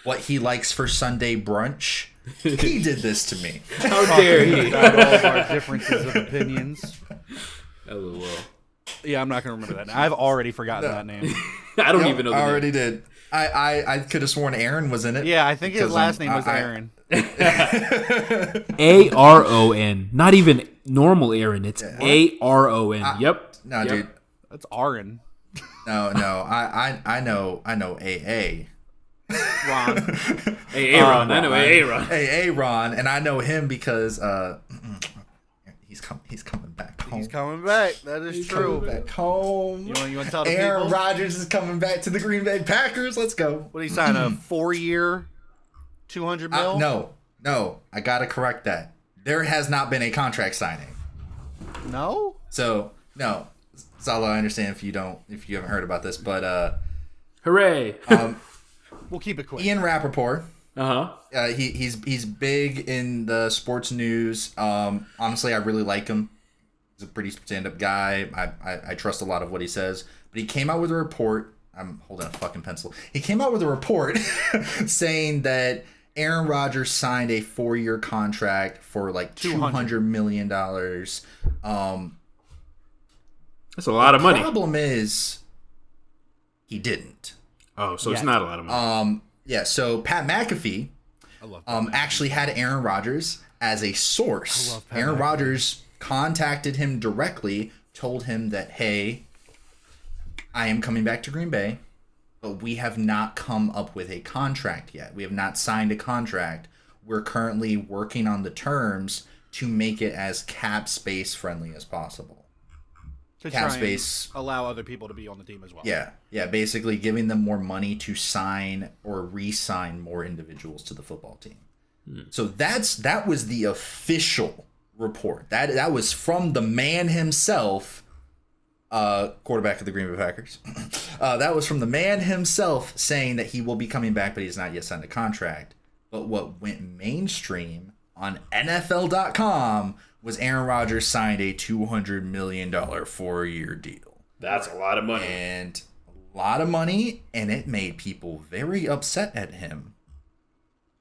What he likes for Sunday brunch. He did this to me. How dare he? All of our differences of opinions. LOL. Yeah, I'm not going to remember that now. I've already forgotten that name. I don't even know the I name. already did. I could have sworn Aaron was in it. Yeah, I think his last name was Aaron. Aron. Not even normal Aaron. It's Aron. Yep. No, yep. dude. That's Aaron. No. I know AA. Ron. Aaron. I know Aaron. Aaron, and I know him because he's coming back home. He's coming back. That is true. Coming back home. You want to tell the Aaron people? Rodgers is coming back to the Green Bay Packers. Let's go. What did he sign? A 4-year, $200 million? No. I gotta correct that. There has not been a contract signing. No. So no, Salo, I understand if you haven't heard about this, but Hooray. We'll keep it quick. Ian Rappaport. He's He's big in the sports news. Honestly, I really like him. He's a pretty stand-up guy. I trust a lot of what he says. But he came out with a report. I'm holding a fucking pencil. He came out with a report saying that Aaron Rodgers signed a 4-year contract for like $200 million. That's a lot of money. The problem is he didn't. Oh, so it's not a lot of money. Yeah, so Pat McAfee actually had Aaron Rodgers as a source. Aaron Rodgers contacted him directly, told him that, hey, I am coming back to Green Bay, but we have not come up with a contract yet. We have not signed a contract. We're currently working on the terms to make it as cap space friendly as possible. To Cap try space. and allow other people to be on the team as well. Yeah, basically giving them more money to sign or re-sign more individuals to the football team. So that was the official report. That was from the man himself, quarterback of the Green Bay Packers. That was from the man himself saying that he will be coming back, but he has not yet signed a contract. But what went mainstream on NFL.com was Aaron Rodgers signed a $200 million 4-year deal. That's a lot of money. And a lot of money, and it made people very upset at him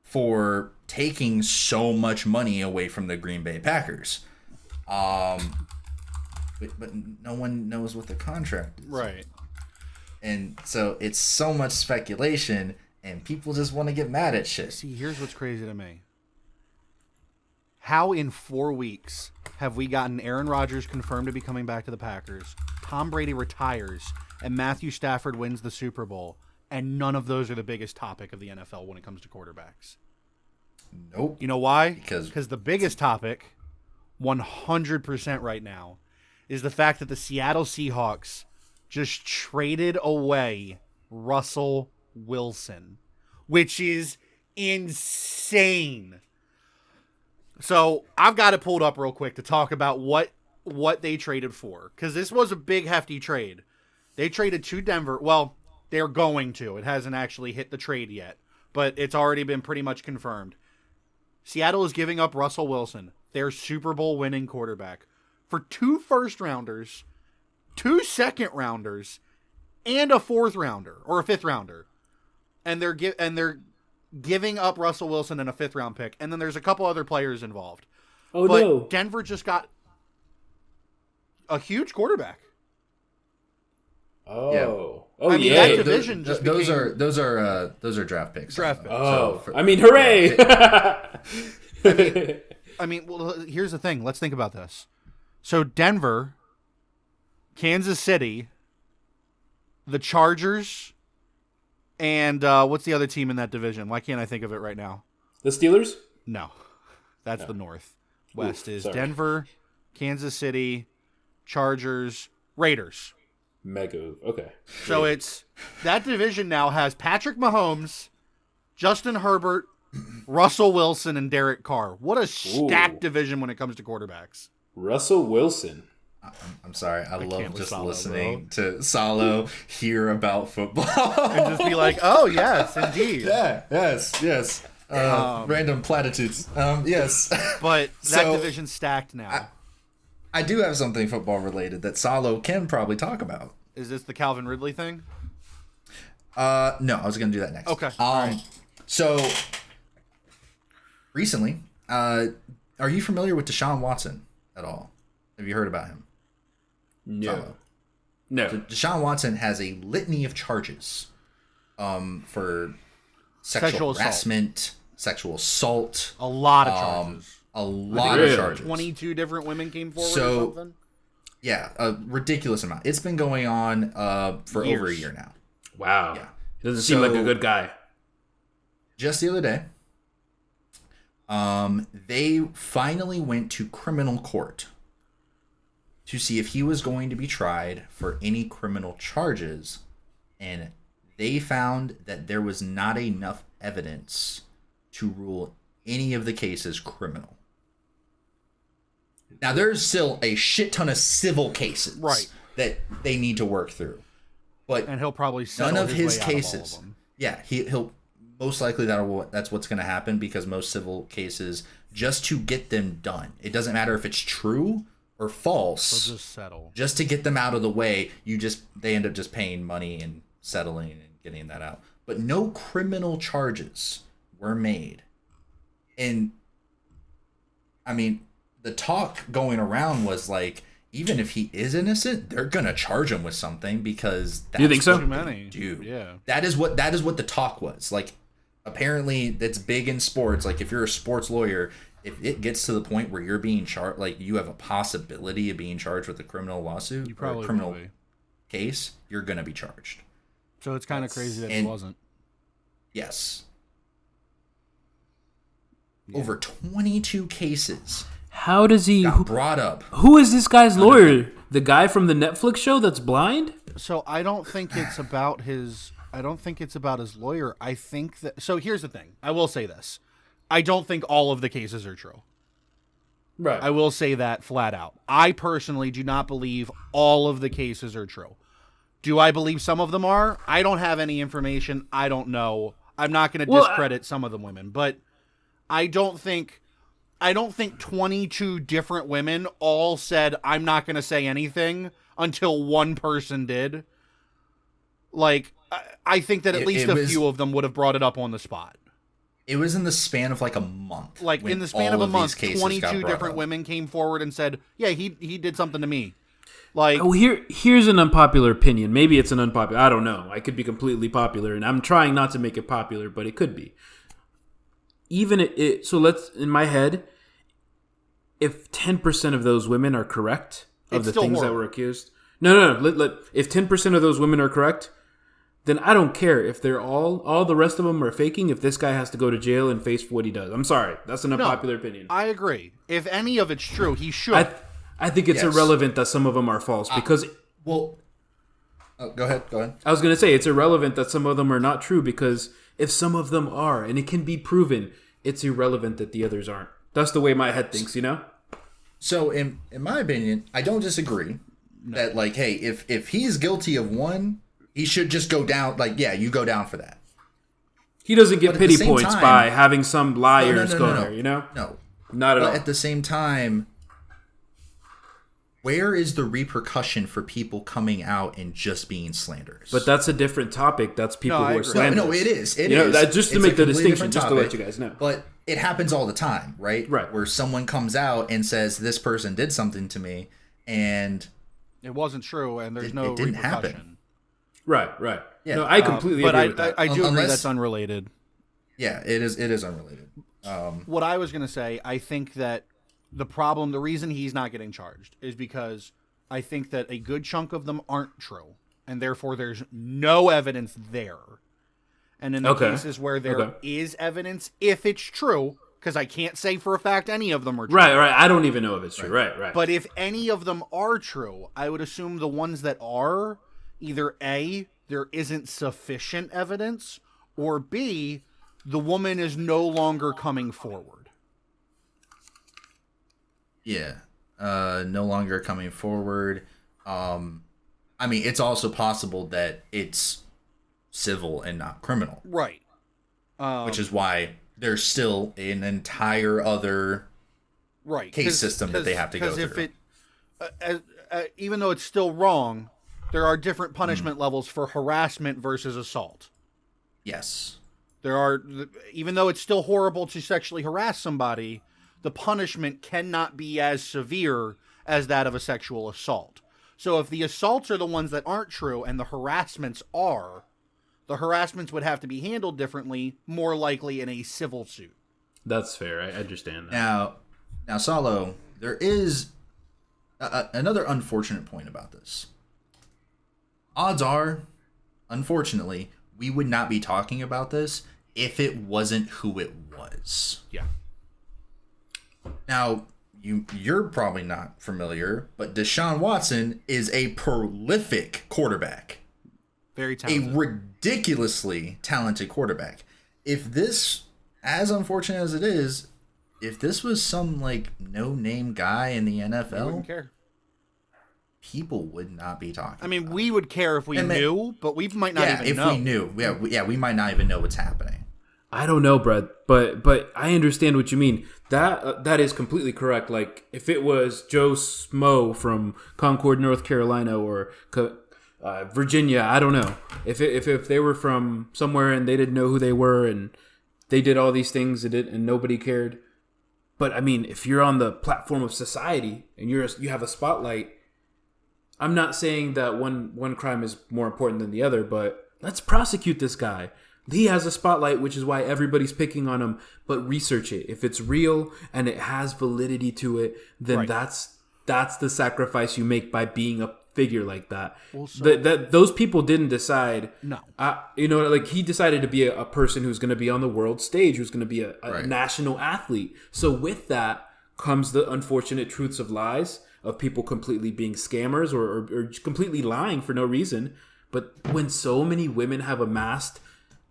for taking so much money away from the Green Bay Packers. But no one knows what the contract is. Right. And so it's so much speculation, and people just want to get mad at shit. See, here's what's crazy to me. How in 4 weeks have we gotten Aaron Rodgers confirmed to be coming back to the Packers, Tom Brady retires, and Matthew Stafford wins the Super Bowl, and none of those are the biggest topic of the NFL when it comes to quarterbacks? Nope. You know why? Because the biggest topic, 100% right now, is the fact that the Seattle Seahawks just traded away Russell Wilson, which is insane. So I've got it pulled up real quick to talk about what they traded for, because this was a big, hefty trade. They traded to Denver. Well, they're going to. It hasn't actually hit the trade yet, but it's already been pretty much confirmed. Seattle is giving up Russell Wilson, their Super Bowl winning quarterback, for 2 first-rounders, 2 second-rounders, and a 4th-rounder or a 5th-rounder, and they're giving up Russell Wilson and a 5th-round pick, and then there's a couple other players involved. Oh, but no. Denver just got a huge quarterback. Oh. Yeah. Oh, I mean, yeah. that division just those became... are draft picks. Draft picks. Oh. I mean, hooray. I mean, well, here's the thing. Let's think about this. So Denver, Kansas City, the Chargers, And what's the other team in that division? Why can't I think of it right now? The Steelers? No. That's the North. West is sorry. Denver, Kansas City, Chargers, Raiders. Mega. Okay. So it's that division now has Patrick Mahomes, Justin Herbert, Russell Wilson, and Derek Carr. What a stacked division when it comes to quarterbacks. Russell Wilson. I'm sorry. I love just Salo, listening to Salo hear about football. And just be like, oh, yes, indeed. Yeah, yes. Random platitudes. Yes. But that division's stacked now. I do have something football related that Salo can probably talk about. Is this the Calvin Ridley thing? No, I was going to do that next. Okay. All right. So, recently, are you familiar with Deshaun Watson at all? Have you heard about him? No. So Deshaun Watson has a litany of charges for sexual harassment, sexual assault. A lot of charges. A lot of charges. 22 different women came forward or something? Yeah, a ridiculous amount. It's been going on for over a year now. Wow. Yeah. He doesn't seem like a good guy. Just the other day, they finally went to criminal court to see if he was going to be tried for any criminal charges, and they found that there was not enough evidence to rule any of the cases criminal. Now, there's still a shit ton of civil cases that they need to work through, but and he'll probably settle none of his way cases. out of all of them. Yeah, he'll most likely that's what's going to happen, because most civil cases, just to get them done, it doesn't matter if it's true or false. They'll just settle. Just to get them out of the way, they end up just paying money and settling and getting that out. But no criminal charges were made. And I mean, the talk going around was like, even if he is innocent, they're gonna charge him with something, because that's you think so? Too many. Dude, yeah. That is what the talk was. Like, apparently that's big in sports. Like, if you're a sports lawyer, if it gets to the point where you're being charged, like you have a possibility of being charged with a criminal lawsuit or a criminal case, you're gonna be charged. So it's kind of crazy that he wasn't. Yes. Yeah. Over 22 cases. How does he got brought up? Who is this guy's lawyer? The guy from the Netflix show that's blind? So I don't think it's about his. I don't think it's about his lawyer. I think that. So here's the thing. I will say this. I don't think all of the cases are true. Right. I will say that flat out. I personally do not believe all of the cases are true. Do I believe some of them are? I don't have any information. I don't know. I'm not going to discredit some of the women, but I don't think 22 different women all said, I'm not going to say anything until one person did. Like, I think that at least a few of them would have brought it up on the spot. It was in the span of like a month. Like, in the span of a month, 22 different women came forward and said, yeah, he did something to me. Like, here's an unpopular opinion. Maybe it's an unpopular. I don't know. I could be completely popular, and I'm trying not to make it popular, but it could be. Even so, let's, in my head, if 10% of those women are correct of the things that were accused. No. If 10% of those women are correct, then I don't care if they're all the rest of them are faking. If this guy has to go to jail and face what he does, I'm sorry, that's an unpopular opinion. I agree. If any of it's true, he should. I think it's irrelevant that some of them are false because. Go ahead. I was going to say it's irrelevant that some of them are not true, because if some of them are and it can be proven, it's irrelevant that the others aren't. That's the way my head thinks, you know? So in my opinion, I don't disagree that, like, hey, if he's guilty of one, he should just go down. Like, yeah, you go down for that. He doesn't get pity points by having some liars go there, you know? No. Not at all. But at the same time, where is the repercussion for people coming out and just being slanderers? But that's a different topic. That's people who are slanderers. No, it is. It is. Just to make the distinction, just to let you guys know. But it happens all the time, right? Right. Where someone comes out and says, this person did something to me, and it wasn't true, and there's no it didn't repercussion. Happen. Right. Yeah. No, I completely agree with that. I do agree that's unrelated. Yeah, it is unrelated. What I was going to say, I think that the reason he's not getting charged is because I think that a good chunk of them aren't true, and therefore there's no evidence there. And in the cases where there is evidence, if it's true, because I can't say for a fact any of them are true. Right. I don't even know if it's true. Right. But if any of them are true, I would assume the ones that are, either A, there isn't sufficient evidence, or B, the woman is no longer coming forward. Yeah. No longer coming forward. I mean, it's also possible that it's civil and not criminal. Right. Which is why there's still an entire other case system that they have to go through. Because if it, even though it's still wrong, there are different punishment levels for harassment versus assault. Yes. There are, even though it's still horrible to sexually harass somebody, the punishment cannot be as severe as that of a sexual assault. So if the assaults are the ones that aren't true and the harassments are, the harassments would have to be handled differently, more likely in a civil suit. That's fair. I understand that. Now, Salo, there is another unfortunate point about this. Odds are, unfortunately, we would not be talking about this if it wasn't who it was. Yeah. Now, you're probably not familiar, but Deshaun Watson is a prolific quarterback. Very talented. A ridiculously talented quarterback. If this, as unfortunate as it is, if this was some no-name guy in the NFL, we wouldn't care. People would not be talking. I mean, we would care if we knew, but we might not even know. Yeah, if we knew. We might not even know what's happening. I don't know, Brad, but I understand what you mean. That is completely correct. Like, if it was Joe Smo from Concord, North Carolina, or Virginia, I don't know. If they were from somewhere and they didn't know who they were and they did all these things and nobody cared. But I mean, if you're on the platform of society and you have a spotlight, I'm not saying that one crime is more important than the other, but let's prosecute this guy. He has a spotlight, which is why everybody's picking on him. But research it. If it's real and it has validity to it, then that's the sacrifice you make by being a figure like that. Those people didn't decide. No. He decided to be a person who's going to be on the world stage, who's going to be a national athlete. So with that comes the unfortunate truths of lies, of people completely being scammers or completely lying for no reason. But when so many women have amassed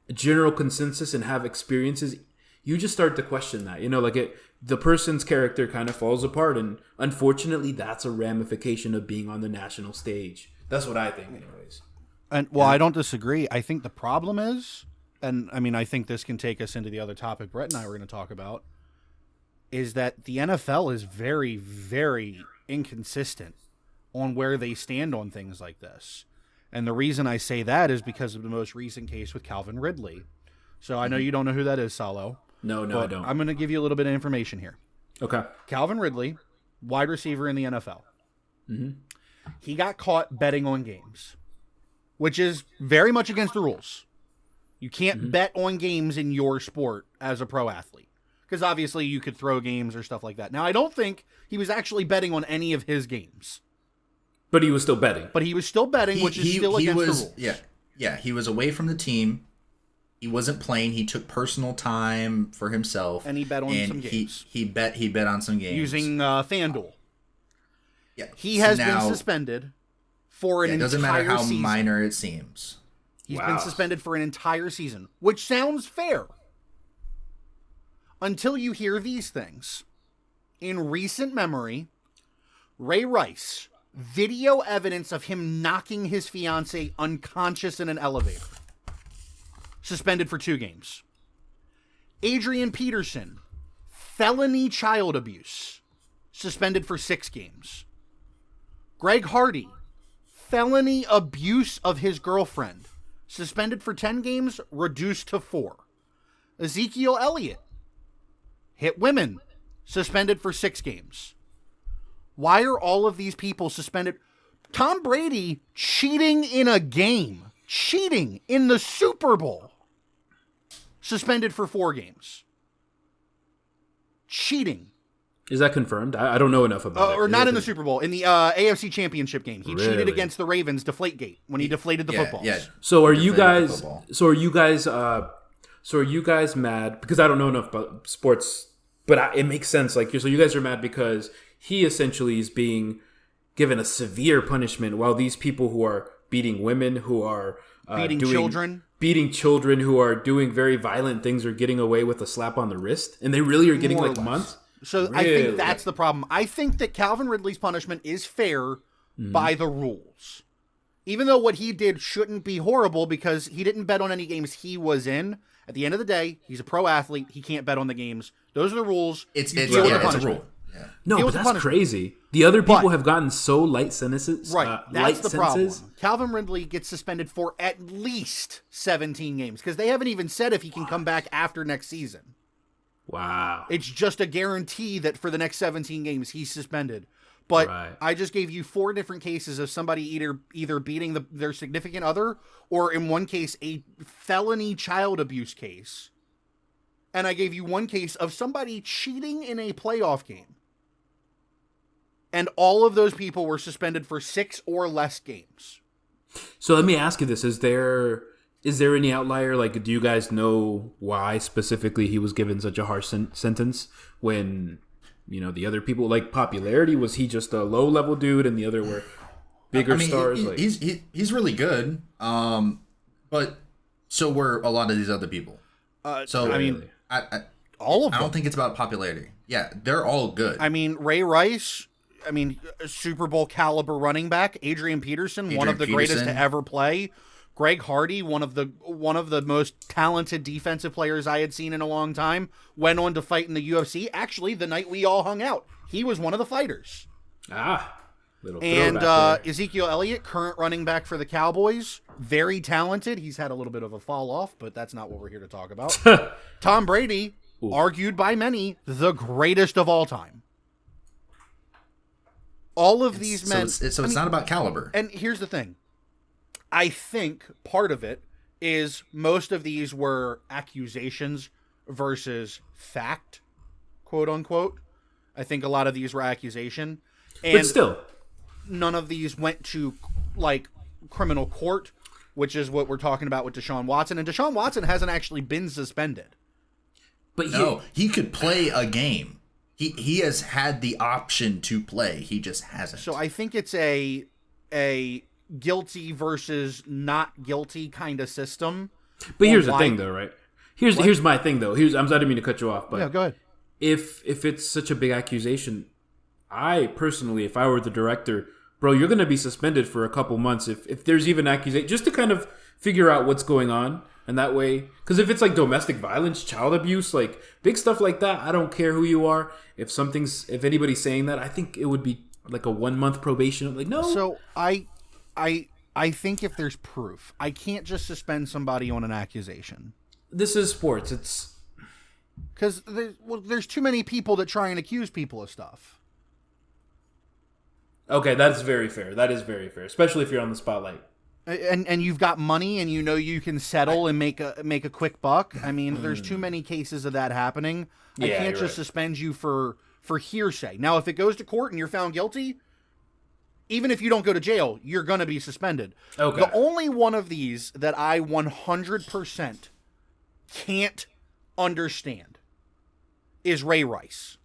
a general consensus and have experiences, you just start to question that. The person's character kind of falls apart, and unfortunately, that's a ramification of being on the national stage. That's what I think, anyways. And I don't disagree. I think the problem is, and I mean, I think this can take us into the other topic Brett and I were going to talk about, is that the NFL is very, very inconsistent on where they stand on things like this. And the reason I say that is because of the most recent case with Calvin Ridley. So I know you don't know who that is, Salo. No, I don't. I'm going to give you a little bit of information here. Okay. Calvin Ridley, wide receiver in the NFL. Mm-hmm. He got caught betting on games, which is very much against the rules. You can't bet on games in your sport as a pro athlete, because obviously you could throw games or stuff like that. Now, I don't think he was actually betting on any of his games. But he was still betting. Which is still against the rules. Yeah, he was away from the team. He wasn't playing. He took personal time for himself. And he bet on some games. He bet on some games. Using FanDuel. Yeah. He has been suspended for an entire season. It doesn't matter how minor it seems. He's been suspended for an entire season, which sounds fair. Until you hear these things. In recent memory, Ray Rice, video evidence of him knocking his fiancée unconscious in an elevator. Suspended for 2 games. Adrian Peterson, felony child abuse. Suspended for 6 games. Greg Hardy, felony abuse of his girlfriend. Suspended for 10 games, reduced to 4. Ezekiel Elliott, hit women. Suspended for 6 games. Why are all of these people suspended? Tom Brady cheating in a game. Cheating in the Super Bowl. Suspended for 4 games. Cheating Is that confirmed? I don't know enough about it. Or not in the Super Bowl. In the AFC Championship game. He cheated against the Ravens Deflategate when he deflated the footballs. Yeah. So are you guys mad? Because I don't know enough about sports, but it makes sense. Like, so you guys are mad because he essentially is being given a severe punishment while these people who are beating women, who are beating children, who are doing very violent things, are getting away with a slap on the wrist, and they really are getting like months. So really? I think that's the problem. I think that Calvin Ridley's punishment is fair by the rules. Even though what he did shouldn't be horrible because he didn't bet on any games he was in. At the end of the day, he's a pro athlete. He can't bet on the games. Those are the rules. It's a rule. Yeah. No, but that's crazy. The other people have gotten so light sentences. Right. That's the problem. Calvin Ridley gets suspended for at least 17 games because they haven't even said if he can come back after next season. Wow. It's just a guarantee that for the next 17 games, he's suspended. But I just gave you 4 different cases of somebody either beating their significant other or, in one case, a felony child abuse case. And I gave you one case of somebody cheating in a playoff game. And all of those people were suspended for 6 or less games. So let me ask you this. Is there any outlier? Like, do you guys know why specifically he was given such a harsh sentence when, the other people, like popularity, was he just a low-level dude and the other were bigger stars? He's really good. But so were a lot of these other people. All of them. I don't think it's about popularity. Yeah, they're all good. I mean, Ray Rice, Super Bowl caliber running back, Adrian Peterson, one of the greatest to ever play. Greg Hardy, one of the most talented defensive players I had seen in a long time, went on to fight in the UFC. Actually, the night we all hung out, he was one of the fighters. And Ezekiel Elliott, current running back for the Cowboys, very talented. He's had a little bit of a fall off, but that's not what we're here to talk about. Tom Brady, argued by many, the greatest of all time. All of these men. So it's not about caliber. And here's the thing. I think part of it is most of these were accusations versus fact, quote unquote. I think a lot of these were accusation. And but still, none of these went to like criminal court, which is what we're talking about with Deshaun Watson. And Deshaun Watson hasn't actually been suspended. But he could play a game. He has had the option to play. He just hasn't. So I think it's a guilty versus not guilty kind of system. But here's the thing, though, right? Here's my thing, though. I'm sorry, I didn't mean to cut you off, but go ahead. If it's such a big accusation, I personally, if I were the director, bro, you're going to be suspended for a couple months if there's even accusation, just to kind of figure out what's going on. And that way, because if it's like domestic violence, child abuse, like big stuff like that, I don't care who you are. If anybody's saying that, I think it would be like a 1 month probation. Like, no. So I think if there's proof, I can't just suspend somebody on an accusation. This is sports. It's because there's too many people that try and accuse people of stuff. Okay, that's very fair. That is very fair, especially if you're on the spotlight. And you've got money and you can settle and make a quick buck. I mean, there's too many cases of that happening. I can't just suspend you for hearsay. Now, if it goes to court and you're found guilty, even if you don't go to jail, you're going to be suspended. Okay. The only one of these that I 100% can't understand is Ray Rice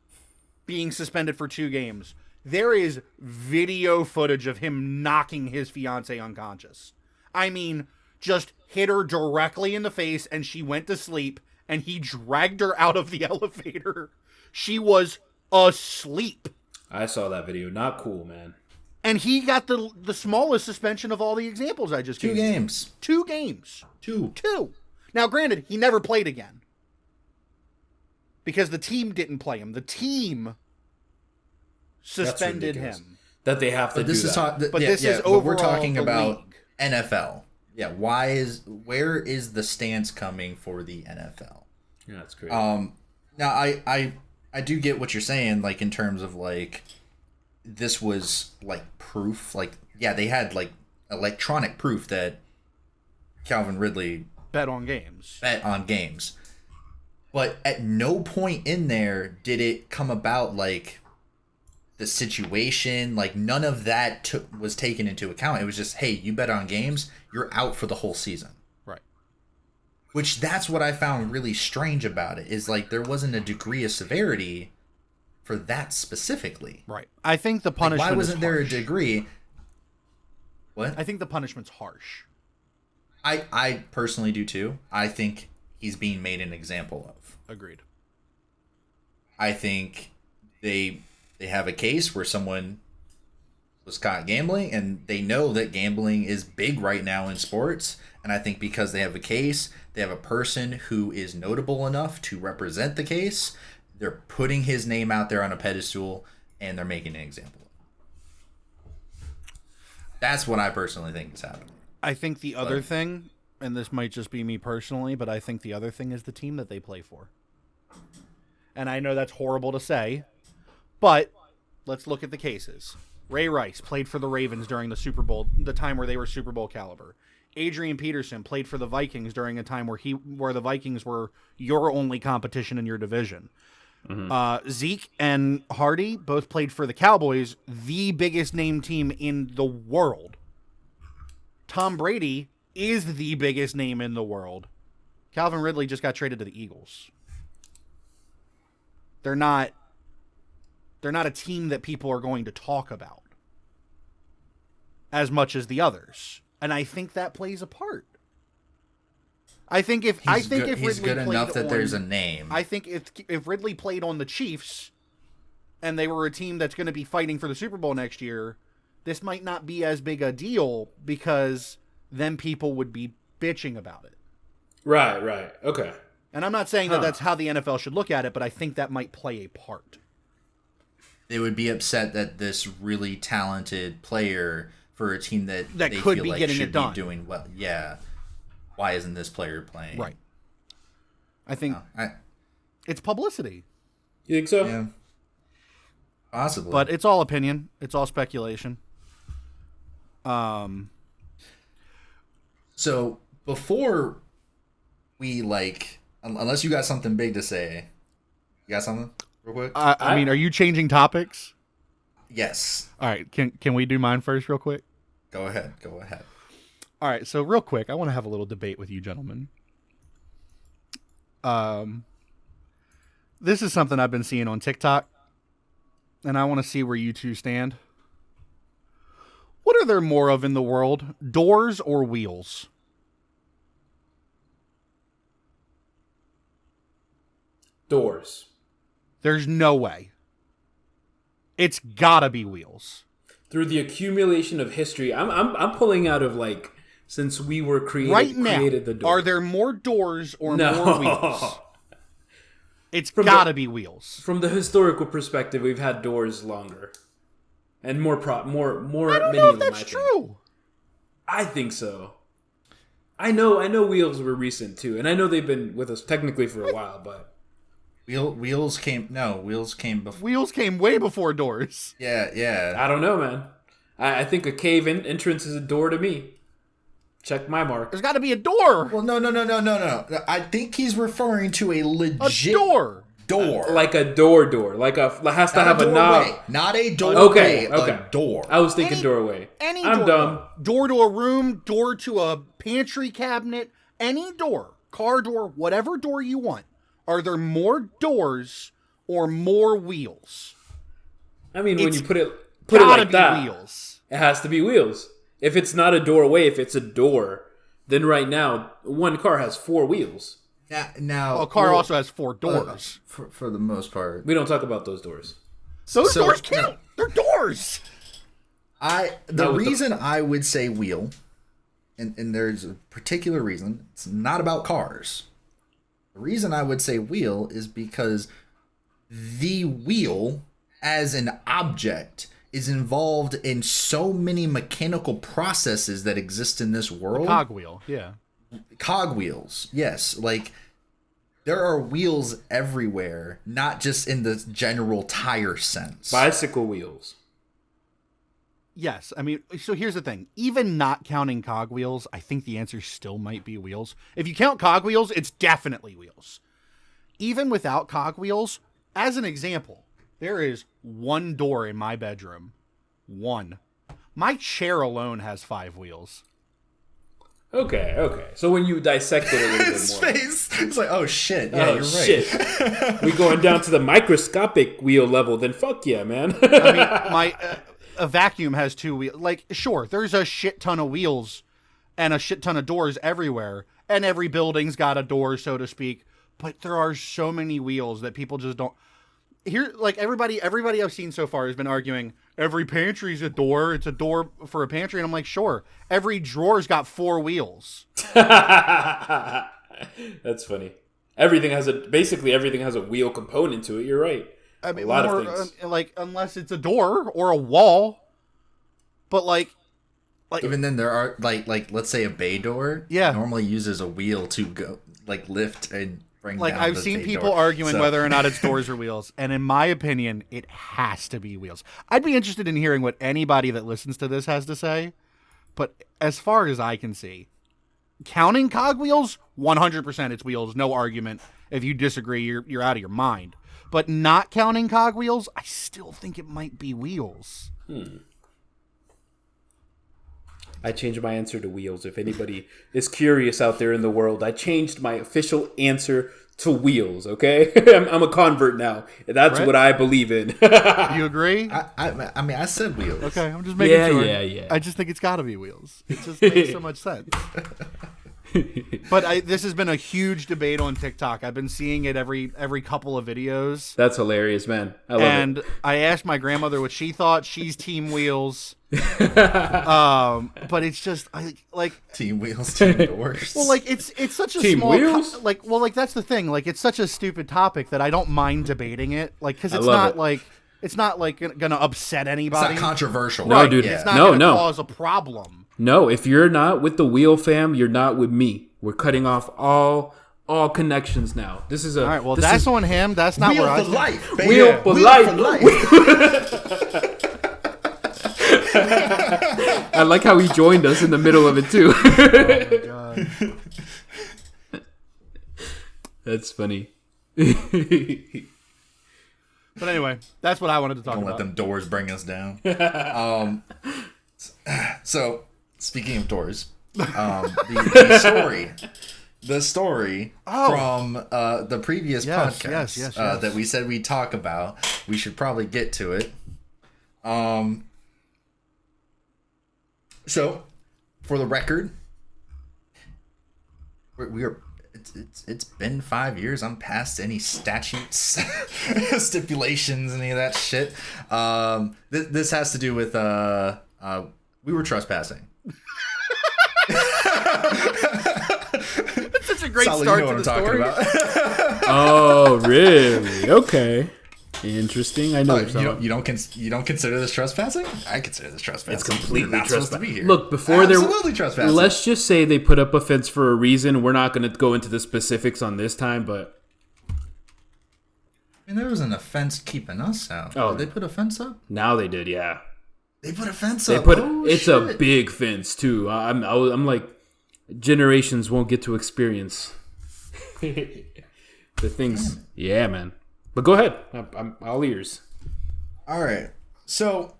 being suspended for 2 games. There is video footage of him knocking his fiance unconscious. I mean, just hit her directly in the face and she went to sleep and he dragged her out of the elevator. She was asleep. I saw that video. Not cool, man. And he got the smallest suspension of all the examples I just gave. 2 games. 2 games. 2. Now, granted, he never played again. Because the team didn't play him. The team suspended him. That they have to do that. This is overall we're talking about league. NFL. Yeah, where is the stance coming for the NFL? Yeah, that's great. Now I do get what you're saying, like in terms of like this was like proof, like they had like electronic proof that Calvin Ridley bet on games. But at no point in there did it come about like the situation, like none of that was taken into account. It was just, hey, you bet on games, you're out for the whole season. Right. Which that's what I found really strange about it, is like there wasn't a degree of severity for that specifically. Right. I think the punishment why wasn't is there a harsh. degree? What? I think the punishment's harsh. I personally do too. I think he's being made an example of. Agreed. I think they have a case where someone was caught gambling, and they know that gambling is big right now in sports. And I think because they have a case, they have a person who is notable enough to represent the case. They're putting his name out there on a pedestal, and they're making an example. That's what I personally think is happening. I think the other thing, and this might just be me personally, but I think the other thing is the team that they play for. And I know that's horrible to say, but let's look at the cases. Ray Rice played for the Ravens during the Super Bowl, the time where they were Super Bowl caliber. Adrian Peterson played for the Vikings during a time where the Vikings were your only competition in your division. Mm-hmm. Zeke and Hardy both played for the Cowboys, the biggest name team in the world. Tom Brady is the biggest name in the world. Calvin Ridley just got traded to the Eagles. They're not a team that people are going to talk about as much as the others. And I think that plays a part. I think if he's Ridley good enough that there's a name. I think if Ridley played on the Chiefs and they were a team that's going to be fighting for the Super Bowl next year, this might not be as big a deal because then people would be bitching about it. Right. Okay. And I'm not saying that that's how the NFL should look at it, but I think that might play a part. They would be upset that this really talented player for a team that they could feel be like getting should it done. be doing well. Yeah. Why isn't this player playing? Right. I think it's publicity. You think so? Yeah. Possibly. But it's all opinion. It's all speculation. So before we unless you got something big to say, you got something real quick? I mean, are you changing topics? Yes. All right. Can we do mine first real quick? Go ahead. All right, so real quick, I want to have a little debate with you gentlemen. This is something I've been seeing on TikTok, and I want to see where you two stand. What are there more of in the world, doors or wheels? Doors. There's no way. It's gotta be wheels. Through the accumulation of history, I'm pulling out of since we were created the door. Are there more doors or more wheels? It's gotta be wheels. From the historical perspective, we've had doors longer, and more. I don't know if that's true. I think so. I know wheels were recent too, and I know they've been with us technically for a while, but wheels came before. Wheels came way before doors. Yeah. I don't know, man. I think a cave entrance is a door to me. Check my mark. There's got to be a door. Well, no. I think he's referring to a legit door. Like a door. Has to have a knob. Not a doorway. Okay. A door. I was thinking doorway. I'm dumb. Door to a room, door to a pantry cabinet, any door, car door, whatever door you want. Are there more doors or more wheels? I mean, when you put it like that, wheels. It has to be wheels. If it's not a doorway, if it's a door, then right now one car has 4 wheels. Now a car also has 4 doors. For the most part, we don't talk about those doors. Those doors count. They're doors. The reason I would say wheel, and there's a particular reason. It's not about cars. The reason I would say wheel is because the wheel as an object is involved in so many mechanical processes that exist in this world. Cogwheel, yeah. Cogwheels, yes. There are wheels everywhere, not just in the general tire sense. Bicycle wheels. Yes, I mean, so here's the thing. Even not counting cogwheels, I think the answer still might be wheels. If you count cogwheels, it's definitely wheels. even without cogwheels, as an example, there is one door in my bedroom. One. My chair alone has 5 wheels. Okay. So when you dissect it a little bit more. His face. It's like, oh shit. Yeah, you're right. Shit. We going down to the microscopic wheel level, then fuck yeah, man. I mean, a vacuum has 2 wheels. Like, sure, there's a shit ton of wheels and a shit ton of doors everywhere, and every building's got a door, so to speak, but there are so many wheels that people just don't... Here, like, everybody I've seen so far has been arguing, every pantry's a door, it's a door for a pantry, and I'm like, sure, every drawer's got 4 wheels. That's funny. Basically everything has a wheel component to it, you're right. I mean, a lot of things. Like, unless it's a door or a wall, but like even then there are like let's say a bay door normally uses a wheel to go like lift and bring like down I've the seen bay people door. arguing whether or not it's doors or wheels, and in my opinion it has to be wheels. I'd be interested in hearing what anybody that listens to this has to say, but as far as I can see, counting cogwheels, 100% it's wheels, no argument. If you disagree, you're out of your mind. But not counting cogwheels, I still think it might be wheels. I changed my answer to wheels. If anybody is curious out there in the world, I changed my official answer to wheels, okay? I'm a convert now. That's what I believe in. You agree? I mean, I said wheels. Okay, I'm just making sure. Yeah. I just think it's got to be wheels. It just makes so much sense. But this has been a huge debate on TikTok. I've been seeing it every couple of videos. That's hilarious, man. I love it. And I asked my grandmother what she thought. She's team wheels. But it's just like team wheels, team doors. Well, like it's such a team small wheels? like that's the thing. Like it's such a stupid topic that I don't mind debating it. Like because it's not like gonna upset anybody. It's not controversial. No, dude. It's not gonna cause a problem. No, if you're not with the wheel fam, you're not with me. We're cutting off all connections now. This is all right. Well, that's on him. That's not wheel where I for life. Baby. Wheel for life. I like how he joined us in the middle of it too. Oh my god. That's funny. But anyway, that's what I wanted to talk Don't about. let them doors bring us down. So speaking of doors, the story from the previous podcast that we said we'd talk about, we should probably get to it. So, for the record, it's been 5 years. I'm past any statutes, stipulations, any of that shit. This has to do with we were trespassing. That's such a great Salo, start you know to what the I'm story. talking about. Oh, really? Okay. Interesting. I know. You don't consider this trespassing? I consider this trespassing. It's completely trespassing. Look, before absolutely trespassing. Let's just say they put up a fence for a reason. We're not going to go into the specifics on this time, but I mean, there wasn't a fence keeping us out. Oh, did they put a fence up? Now they did, yeah. They put a fence They up. put it's a big fence too. I'm like, generations won't get to experience the things. Yeah, man. But go ahead. I'm all ears. All right. So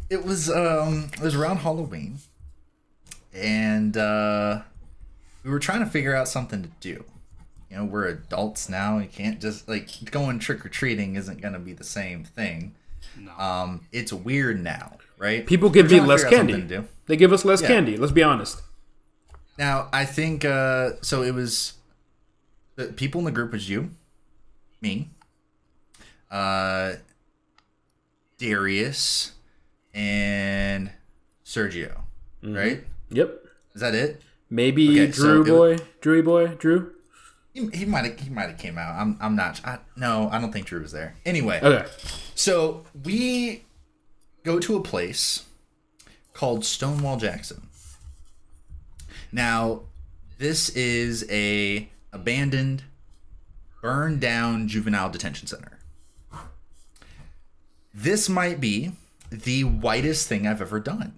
it was around Halloween, and we were trying to figure out something to do. You know, we're adults now. You can't just like going trick or treating isn't going to be the same thing. No. It's weird now, right? People give me less candy. They give us less candy. Let's be honest. Now I think so. It was the people in the group was you. Me, Darius, and Sergio, right? Yep. Is that it? Maybe okay, Drew. He might have came out. I'm not. I don't think Drew was there. Anyway. Okay. So we go to a place called Stonewall Jackson. Now, this is a abandoned, burned down juvenile detention center. This might be the whitest thing I've ever done.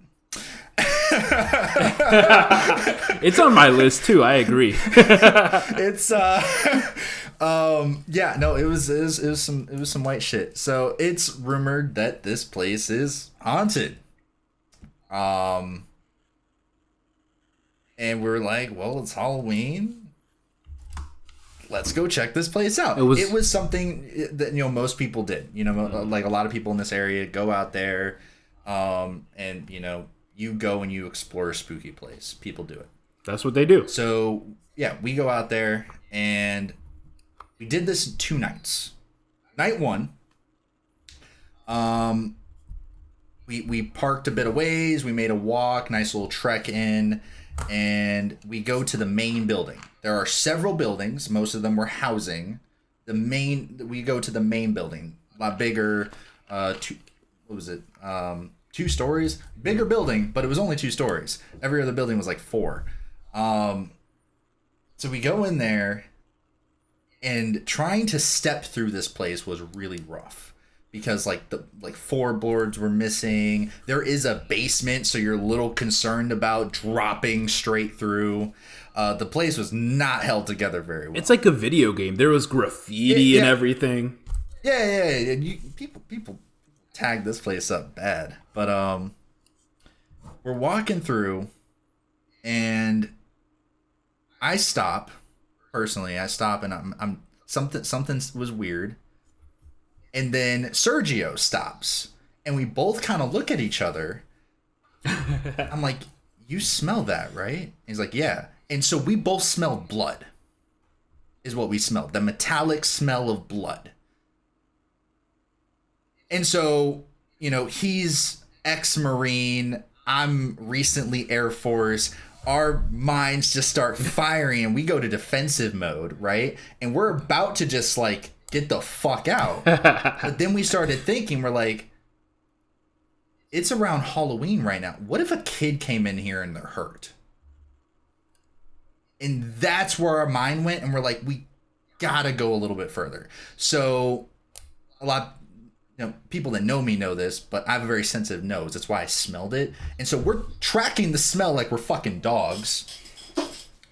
It's on my list too. I agree. It's yeah, no, it was some white shit. So it's rumored that this place is haunted. And we're like, well, it's Halloween. Let's go check this place out. It was something that, you know, most people did. You know, like a lot of people in this area go out there, and, you know, you go and you explore a spooky place. People do it. That's what they do. So, yeah, we go out there, and we did this in 2 nights. Night 1, we parked a bit of ways. We made a walk, nice little trek in, and we go to the main building. There are several buildings. Most of them were housing. We go to the main building, a lot bigger. 2 stories, bigger building, but it was only 2 stories. Every other building was like 4. So we go in there, and trying to step through this place was really rough because the floorboards were missing. There is a basement, so you're a little concerned about dropping straight through. The place was not held together very well. It's like a video game. There was graffiti and everything. Yeah. People tagged this place up bad. But we're walking through, and I stop. Personally, I stop, and I'm something was weird. And then Sergio stops, and we both kind of look at each other. I'm like, "You smell that, right?" He's like, "Yeah." And so we both smelled blood. Is what we smelled. The metallic smell of blood. And so, you know, he's ex-Marine. I'm recently Air Force. Our minds just start firing, and we go to defensive mode, right? And we're about to just, like, get the fuck out. But then we started thinking, we're like, it's around Halloween right now. What if a kid came in here and they're hurt? And that's where our mind went, and we're like, we gotta go a little bit further. So a lot, you know, people that know me know this, but I have a very sensitive nose. That's why I smelled it. And so we're tracking the smell like we're fucking dogs.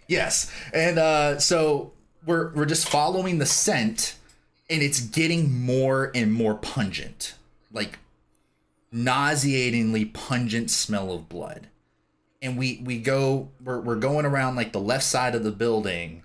Yes. And so we're just following the scent, and it's getting more and more pungent. Like nauseatingly pungent smell of blood. And we're going around like the left side of the building,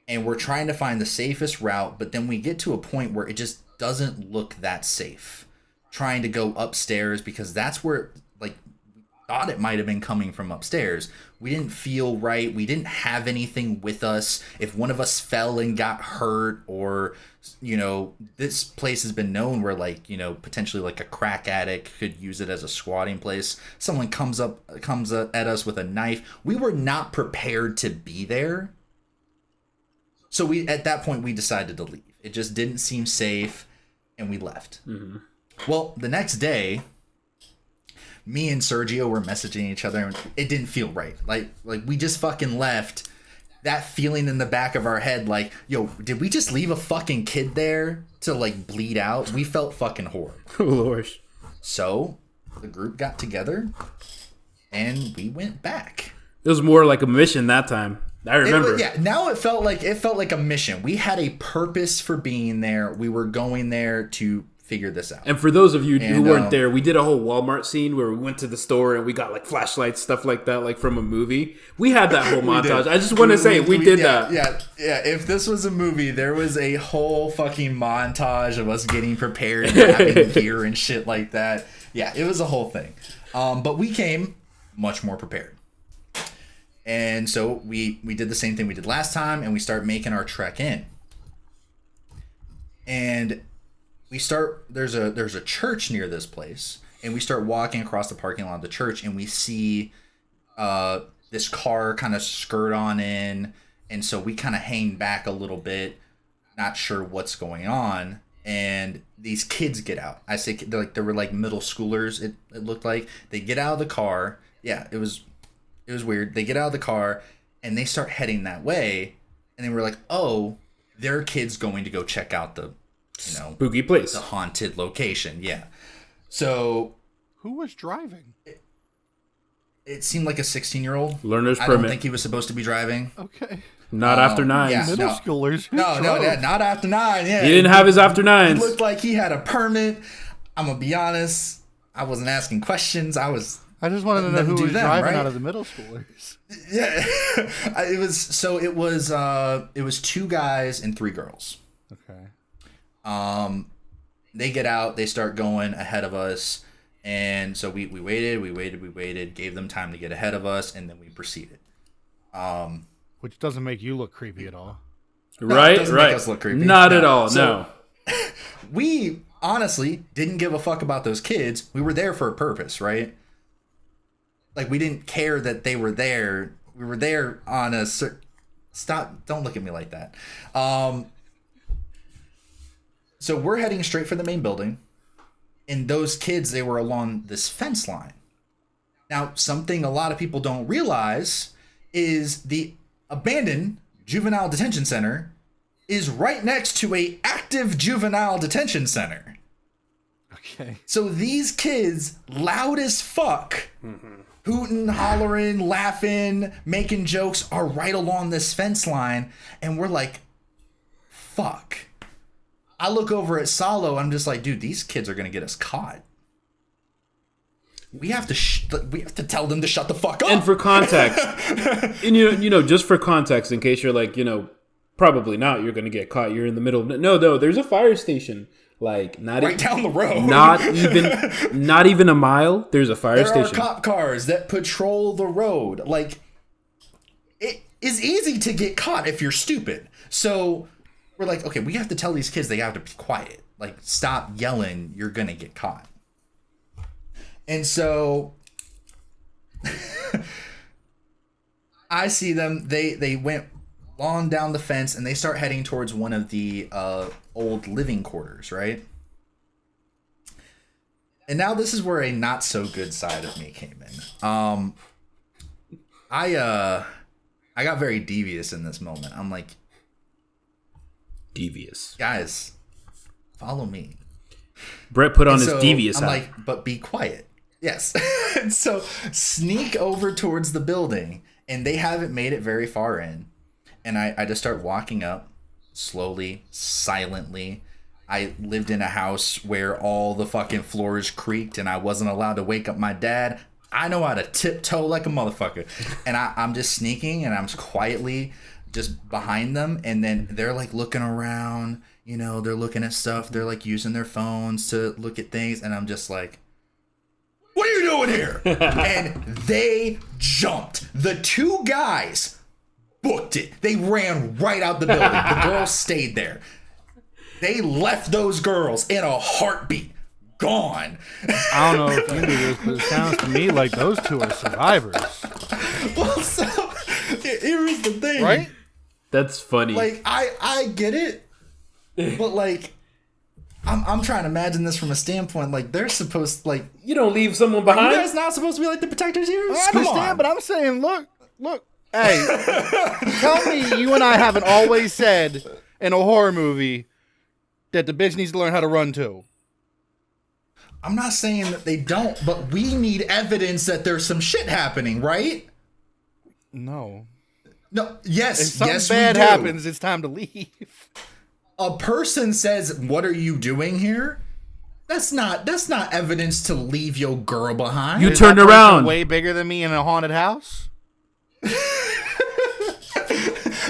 and we're trying to find the safest route, but then we get to a point where it just doesn't look that safe. Trying to go upstairs, because that's where, like, we thought it might have been coming from upstairs. We didn't feel right. We didn't have anything with us. If one of us fell and got hurt, or, you know, this place has been known where, like, you know, potentially like a crack addict could use it as a squatting place. Someone comes at us with a knife. We were not prepared to be there. So at that point we decided to leave. It just didn't seem safe, and we left. Mm-hmm. Well, the next day, me and Sergio were messaging each other, and it didn't feel right. Like we just fucking left. That feeling in the back of our head, like, yo, did we just leave a fucking kid there to, like, bleed out? We felt fucking horrible. Oh, Lord. So the group got together, and we went back. It was more like a mission that time. I remember. Now it felt like a mission. We had a purpose for being there. We were going there to figure this out. And for those of you who weren't there, we did a whole Walmart scene where we went to the store and we got like flashlights, stuff like that, like from a movie. We had that whole montage. I just want to say we did that. Yeah. If this was a movie, there was a whole fucking montage of us getting prepared and having gear and shit like that. Yeah, it was a whole thing. But we came much more prepared. And so we did the same thing we did last time, and we start making our trek in. And there's a church near this place, and we start walking across the parking lot of the church, and we see this car kind of skirt on in, and so we kind of hang back a little bit, not sure what's going on, and these kids get out. I say they were like middle schoolers. It looked like they get out of the car. Yeah, it was weird. They get out of the car, and they start heading that way, and then we're like, oh, their kid's going to go check out the, you know, spooky place, the haunted location. Yeah. So who was driving? it seemed like a 16-year-old. Learner's I permit. don't think he was supposed to be driving. Okay. Not after 9. Yeah, Middle schoolers. No, not after 9. Yeah, He didn't have his after 9s. He looked like he had a permit. I'm gonna be honest. I wasn't asking questions. I just wanted to know who was driving right? out of the middle schoolers. Yeah, it was 2 guys and 3 girls. Okay. They get out. They start going ahead of us, and so we waited. Gave them time to get ahead of us, and then we proceeded. Which doesn't make you look creepy at all. Right, doesn't right. make us look creepy. Not at all. So, no. We honestly didn't give a fuck about those kids. We were there for a purpose, right? Like, we didn't care that they were there. We were there on a stop. Don't look at me like that. So we're heading straight for the main building, and those kids, they were along this fence line. Now, something a lot of people don't realize is the abandoned juvenile detention center is right next to a active juvenile detention center. Okay. So these kids, loud as fuck, hooting, hollering, laughing, making jokes, are right along this fence line, and we're like, fuck. I look over at Salo, I'm just like, dude, these kids are gonna get us caught. We have to tell them to shut the fuck up. And for context, and you know, just for context, in case you're like, probably not, you're gonna get caught. You're in the middle of no. There's a fire station, like right down the road. Not even a mile. There's a fire station. There are cop cars that patrol the road. Like, it is easy to get caught if you're stupid. So we're like, okay, we have to tell these kids they have to be quiet. Like, stop yelling. You're gonna get caught. And so I see them. They went on down the fence, and they start heading towards one of the old living quarters, right? And now this is where a not so good side of me came in. I got very devious in this moment. I'm like, devious. Guys, follow me. Brett put on his devious I'm hat. like, but be quiet. Yes. And so sneak over towards the building, and they haven't made it very far in. And I just start walking up slowly, silently. I lived in a house where all the fucking floors creaked, and I wasn't allowed to wake up my dad. I know how to tiptoe like a motherfucker. And I'm just sneaking, and I'm quietly just behind them. And then they're like looking around, they're looking at stuff. They're like using their phones to look at things. And I'm just like, what are you doing here? And they jumped. The 2 guys booked it. They ran right out the building. The girls stayed there. They left those girls in a heartbeat. Gone. I don't know if you knew this, but it sounds to me like those 2 are survivors. Well, so here's the thing. Right? That's funny. Like, I get it. But, like, I'm trying to imagine this from a standpoint, like, they're supposed to, like... You don't leave someone behind? You guys not supposed to be, like, the protectors here? I understand, but I'm saying, look, hey, tell me you and I haven't always said in a horror movie that the bitch needs to learn how to run too. I'm not saying that they don't, but we need evidence that there's some shit happening, right? No. No, yes, If something yes, bad we do. happens, it's time to leave. A person says, "What are you doing here?" That's not evidence to leave your girl behind. You Is turned that person around. way bigger than me in a haunted house?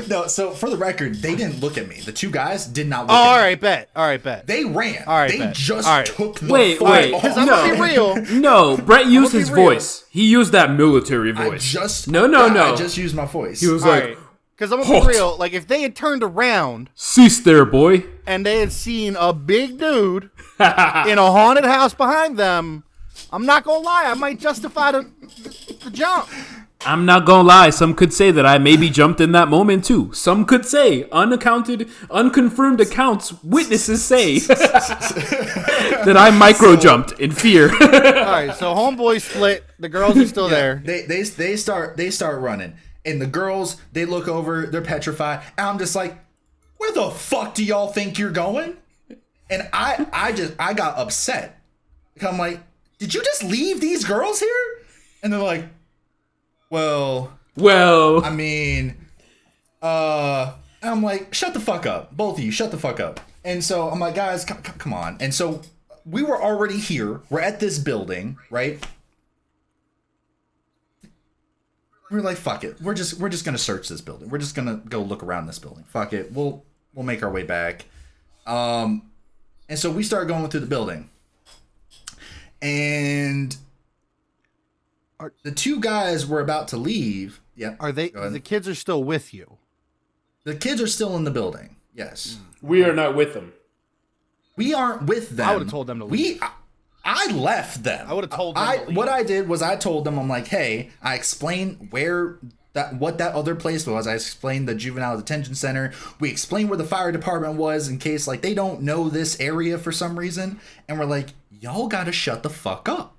No, so for the record, they didn't look at me. The 2 guys did not look Oh, at all me. right, bet. All right, bet. They ran. All right, they bet. just All right. took the Wait, fight wait. off. Because I'm going to be real. No, Brett used be his real. voice. He used that military voice. No. I just used my voice. He was All like, right. Because I'm going to be Halt. real. Like, if they had turned around cease there, boy. and they had seen a big dude in a haunted house behind them, I'm not going to lie. I might justify the jump. I'm not gonna lie, some could say that I maybe jumped in that moment too. Some could say, unconfirmed accounts, witnesses say that I micro jumped in fear. All right, so homeboy split. The girls are still there. They start running, and the girls, they look over, they're petrified, and I'm just like, where the fuck do y'all think you're going? And I got upset. I'm like, did you just leave these girls here? And they're like, Well, Well, I mean, I'm like, shut the fuck up. Both of you, shut the fuck up. And so I'm like, guys, come on. And so we were already here. We're at this building, right? We're like, fuck it. We're just gonna search this building. We're just gonna go look around this building. Fuck it. We'll make our way back. And so we start going through the building. And the two guys were about to leave. Yeah. Are they? The kids are still with you. The kids are still in the building. Yes. we are not with them. We aren't with them. I would have told them to leave. I left them. I would have told them to leave. What I did was I told them, I'm like, hey, I explained what that other place was. I explained the juvenile detention center. We explained where the fire department was in case like they don't know this area for some reason. And we're like, y'all gotta shut the fuck up.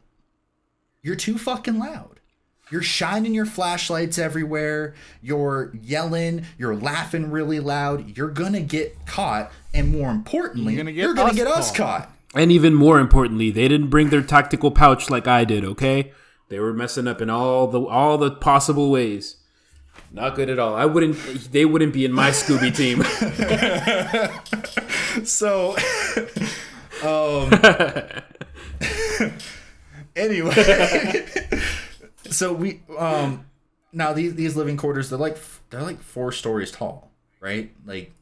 You're too fucking loud. You're shining your flashlights everywhere. You're yelling. You're laughing really loud. You're gonna get caught. And more importantly, you're gonna get us caught. And even more importantly, they didn't bring their tactical pouch like I did, okay? They were messing up in all the possible ways. Not good at all. They wouldn't be in my Scooby team. So, anyway, so we now these living quarters, they're like 4 stories tall, right? Like,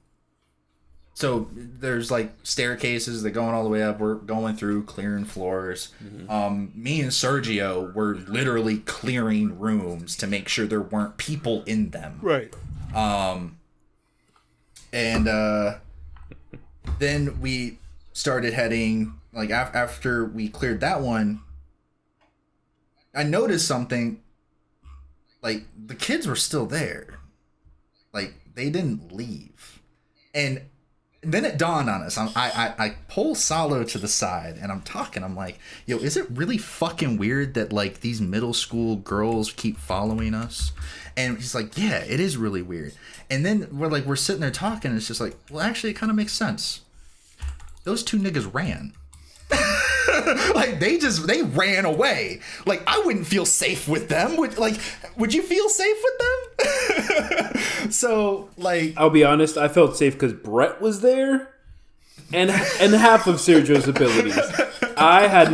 so there's like staircases that going all the way up. We're going through clearing floors. Mm-hmm. Me and Sergio were literally clearing rooms to make sure there weren't people in them. Right. And then we started heading, like after we cleared that one, I noticed something. Like, the kids were still there. Like, they didn't leave. And then it dawned on us. I pull Salo to the side and I'm talking. I'm like, yo, is it really fucking weird that like these middle school girls keep following us? And he's like, yeah, it is really weird. And then we're sitting there talking. And it's just like, well, actually, it kind of makes sense. Those 2 niggas ran. Like, they ran away. Like, I wouldn't feel safe with them. Would you feel safe with them? So, like, I'll be honest, I felt safe because Brett was there, and half of Sergio's abilities. I had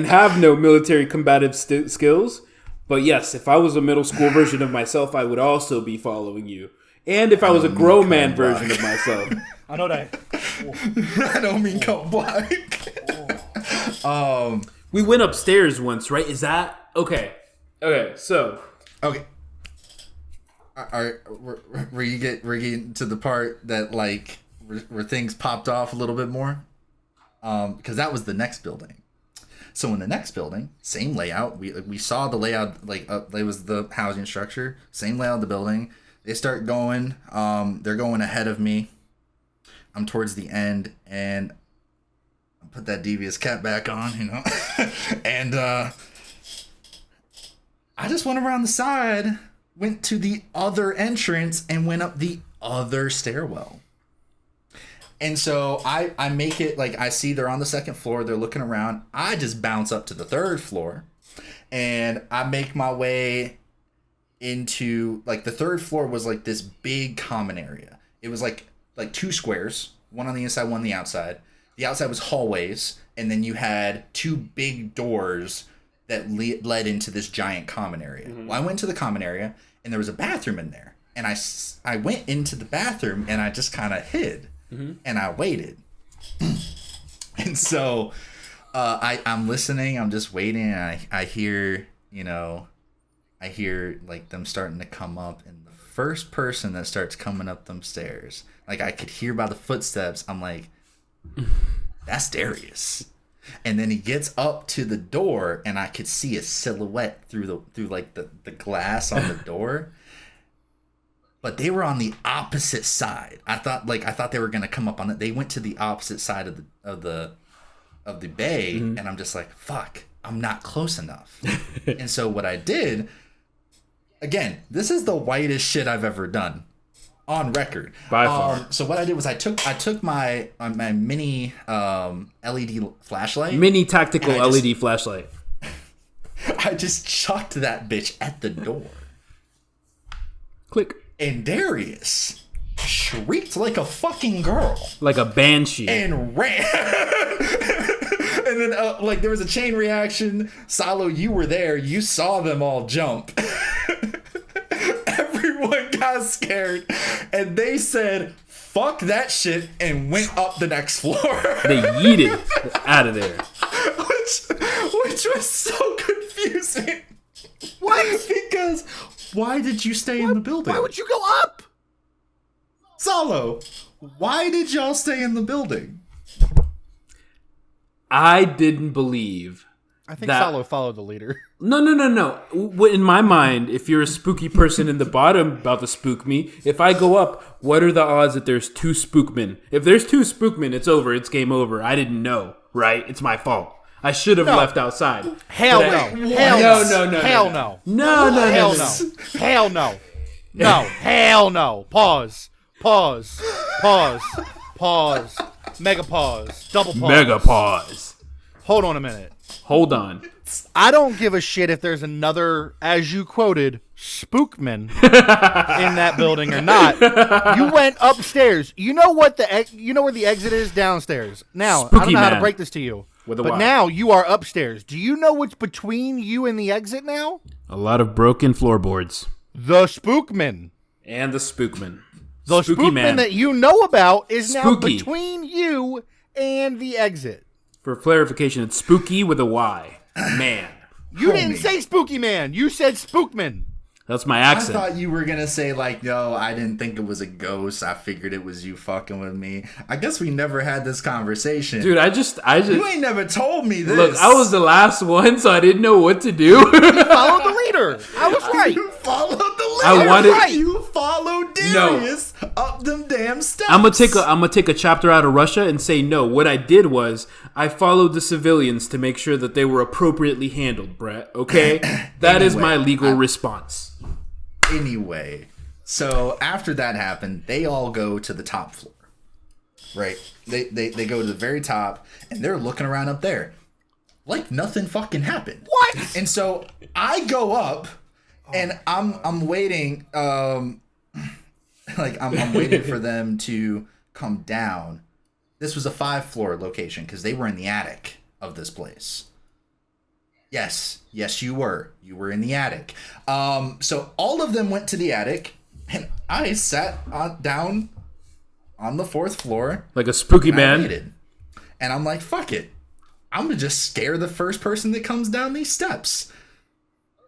have no military combative skills, but yes, if I was a middle school version of myself, I would also be following you. And if I was a grown man version of myself. I know that. I don't mean coat black. We went upstairs once, right? Is that okay? So okay. Were you getting to the part that like where things popped off a little bit more? Because that was the next building. So in the next building, same layout. We saw the layout, like it was the housing structure, same layout of the building. They start going. They're going ahead of me. I'm towards the end, and I put that devious cap back on, you know, and I just went around the side, went to the other entrance, and went up the other stairwell. And so I make it, like, I see they're on the second floor, they're looking around. I just bounce up to the third floor, and I make my way into, like, the third floor was like this big common area. It was like 2 squares, one on the inside, one on the outside. The outside was hallways, and then you had 2 big doors that led into this giant common area. Mm-hmm. Well, I went to the common area, and there was a bathroom in there. And I went into the bathroom, and I just kind of hid, mm-hmm. and I waited. And so I'm listening, I'm just waiting, and I hear, like, them starting to come up, and the first person that starts coming up them stairs, like, I could hear by the footsteps, I'm like, that's Darius. And then he gets up to the door, and I could see a silhouette through the glass on the door. But they were on the opposite side. I thought they were gonna come up on it. They went to the opposite side of the bay, mm-hmm. and I'm just like, fuck, I'm not close enough. And so what I did, again, this is the whitest shit I've ever done. On record. By far. So what I did was I took my mini LED flashlight. Mini tactical LED flashlight. I just chucked that bitch at the door. Click. And Darius shrieked like a fucking girl. Like a banshee. And ran. And then, like, there was a chain reaction. Salo, you were there. You saw them all jump. Everyone got scared. And they said, fuck that shit, and went up the next floor. They yeeted out of there. Which was so confusing. What? Because why did you stay in the building? Why would you go up? Salo, why did y'all stay in the building? I didn't believe. I think Salo followed the leader. No. In my mind, if you're a spooky person in the bottom about to spook me, if I go up, what are the odds that there's 2 spookmen? If there's 2 spookmen, it's over. It's game over. I didn't know, right? It's my fault. I should have left outside. Hell no. Hell no. Hell no. No. Hell no. Hell no. No. Hell no. Pause. Mega pause. Double pause. Mega pause. Hold on a minute. Hold on. I don't give a shit if there's another, as you quoted, spookman in that building or not. You went upstairs. You know where the exit is? Downstairs. Now, Spooky I don't know how to man. break this to you. With a but Y. now you are upstairs. Do you know what's between you and the exit now? A lot of broken floorboards. The spookman. And the spookman. The Spooky spookman man. that you know about is now Spooky. between you and the exit. For clarification, it's spooky with a Y. Man. You didn't say spooky man. You said spookman. That's my I accent. thought you were gonna say like, no, I didn't think it was a ghost. I figured it was you fucking with me. I guess we never had this conversation. Dude, I just You ain't never told me this. Look, I was the last one, so I didn't know what to do. Follow the leader. I was right. You followed the leader. I wanted- Right. You followed Darius up them damn steps. I'm gonna take a chapter out of Russia and say no. What I did was I followed the civilians to make sure that they were appropriately handled, Brett. Okay, that is my legal response. Anyway, so after that happened, they all go to the top floor. Right? They go to the very top, and they're looking around up there. Like nothing fucking happened. What? And so I go up, and I'm waiting, I'm waiting for them to come down. This was a 5-floor location, because they were in the attic of this place. Yes, you were. You were in the attic. So all of them went to the attic, and I sat down on the 4th floor. Like a spooky and man. I waited. And I'm like, fuck it. I'm going to just scare the first person that comes down these steps.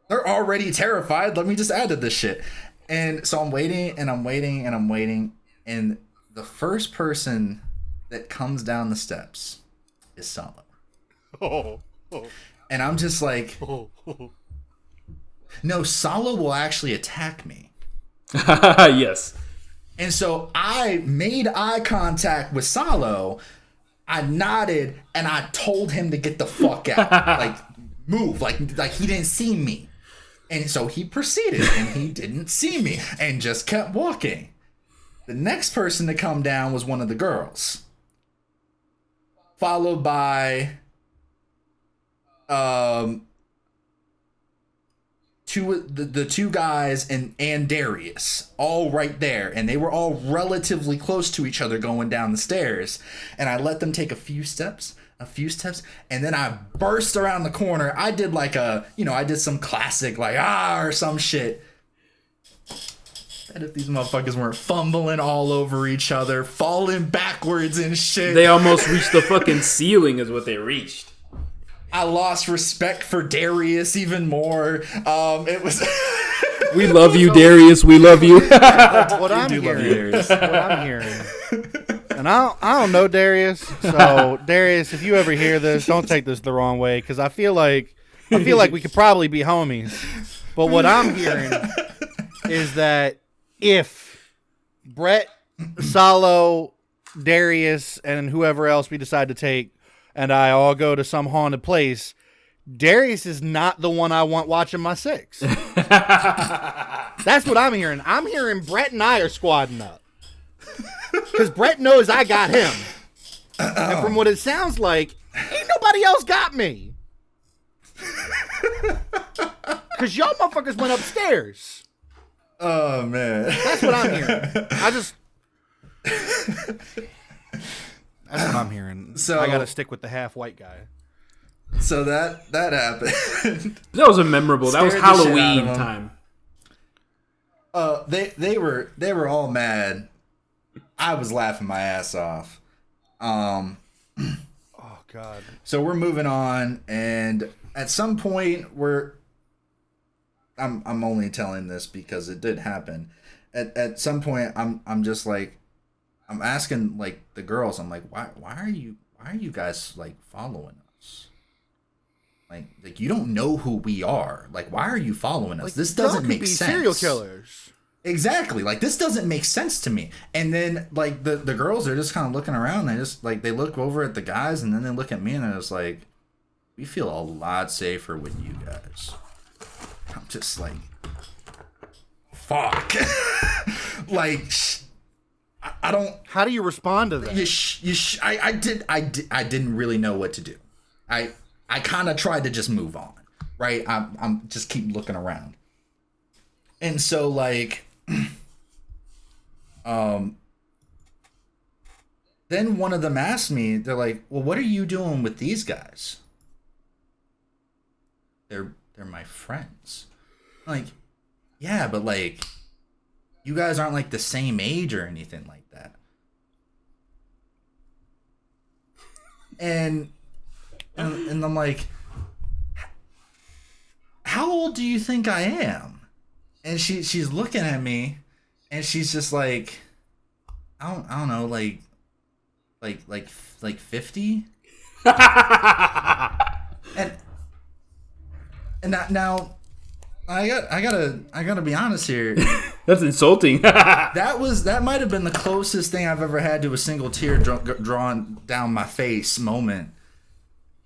They're already terrified. Let me just add to this shit. And so I'm waiting, and I'm waiting, and I'm waiting. And the first person that comes down the steps is Salo. And I'm just like, no, Salo will actually attack me. Yes. And so I made eye contact with Salo. I nodded and I told him to get the fuck out. Like, move. Like he didn't see me. And so he proceeded and he didn't see me and just kept walking. The next person to come down was one of the girls. Followed by the two guys and Darius, all right there, and they were all relatively close to each other going down the stairs, and I let them take a few steps, and then I burst around the corner. I did like I did some classic like or some shit. And if these motherfuckers weren't fumbling all over each other, falling backwards and shit. They almost reached the fucking ceiling is what they reached. I lost respect for Darius even more. It was. We love you, Darius. We love you. What I'm hearing, and I don't know Darius. So Darius, if you ever hear this, don't take this the wrong way, because I feel like we could probably be homies. But what I'm hearing is that if Brett, Salo, Darius, and whoever else we decide to take, and I all go to some haunted place, Darius is not the one I want watching my 6. That's what I'm hearing. I'm hearing Brett and I are squadding up. Because Brett knows I got him. And from what it sounds like, ain't nobody else got me. Because y'all motherfuckers went upstairs. Oh, man. That's what I'm hearing. That's what I'm hearing. So I gotta stick with the half white guy. So that happened. That was a memorable. That was Halloween time. They were all mad. I was laughing my ass off. Oh God. So we're moving on, and at some point I'm only telling this because it did happen. At some point I'm just like, I'm asking like the girls, I'm like, why are you guys like following us? Like you don't know who we are. Like, why are you following us? Like, this doesn't make sense. Serial killers. Exactly. Like, this doesn't make sense to me. And then like the girls are just kind of looking around. They just like, they look over at the guys and then they look at me and they're just like, we feel a lot safer with you guys. I'm just like, fuck. Like, I don't. How do you respond to that? I didn't really know what to do. I kind of tried to just move on, right? I'm just keep looking around, and so like, then one of them asked me, they're like, "Well, what are you doing with these guys?" They're my friends. I'm like, yeah, but like, you guys aren't like the same age or anything like that. And I'm like, how old do you think I am? And she's looking at me, and she's just like, I don't know, like 50. And now I gotta be honest here. That's insulting. That might have been the closest thing I've ever had to a single tear drawn down my face moment.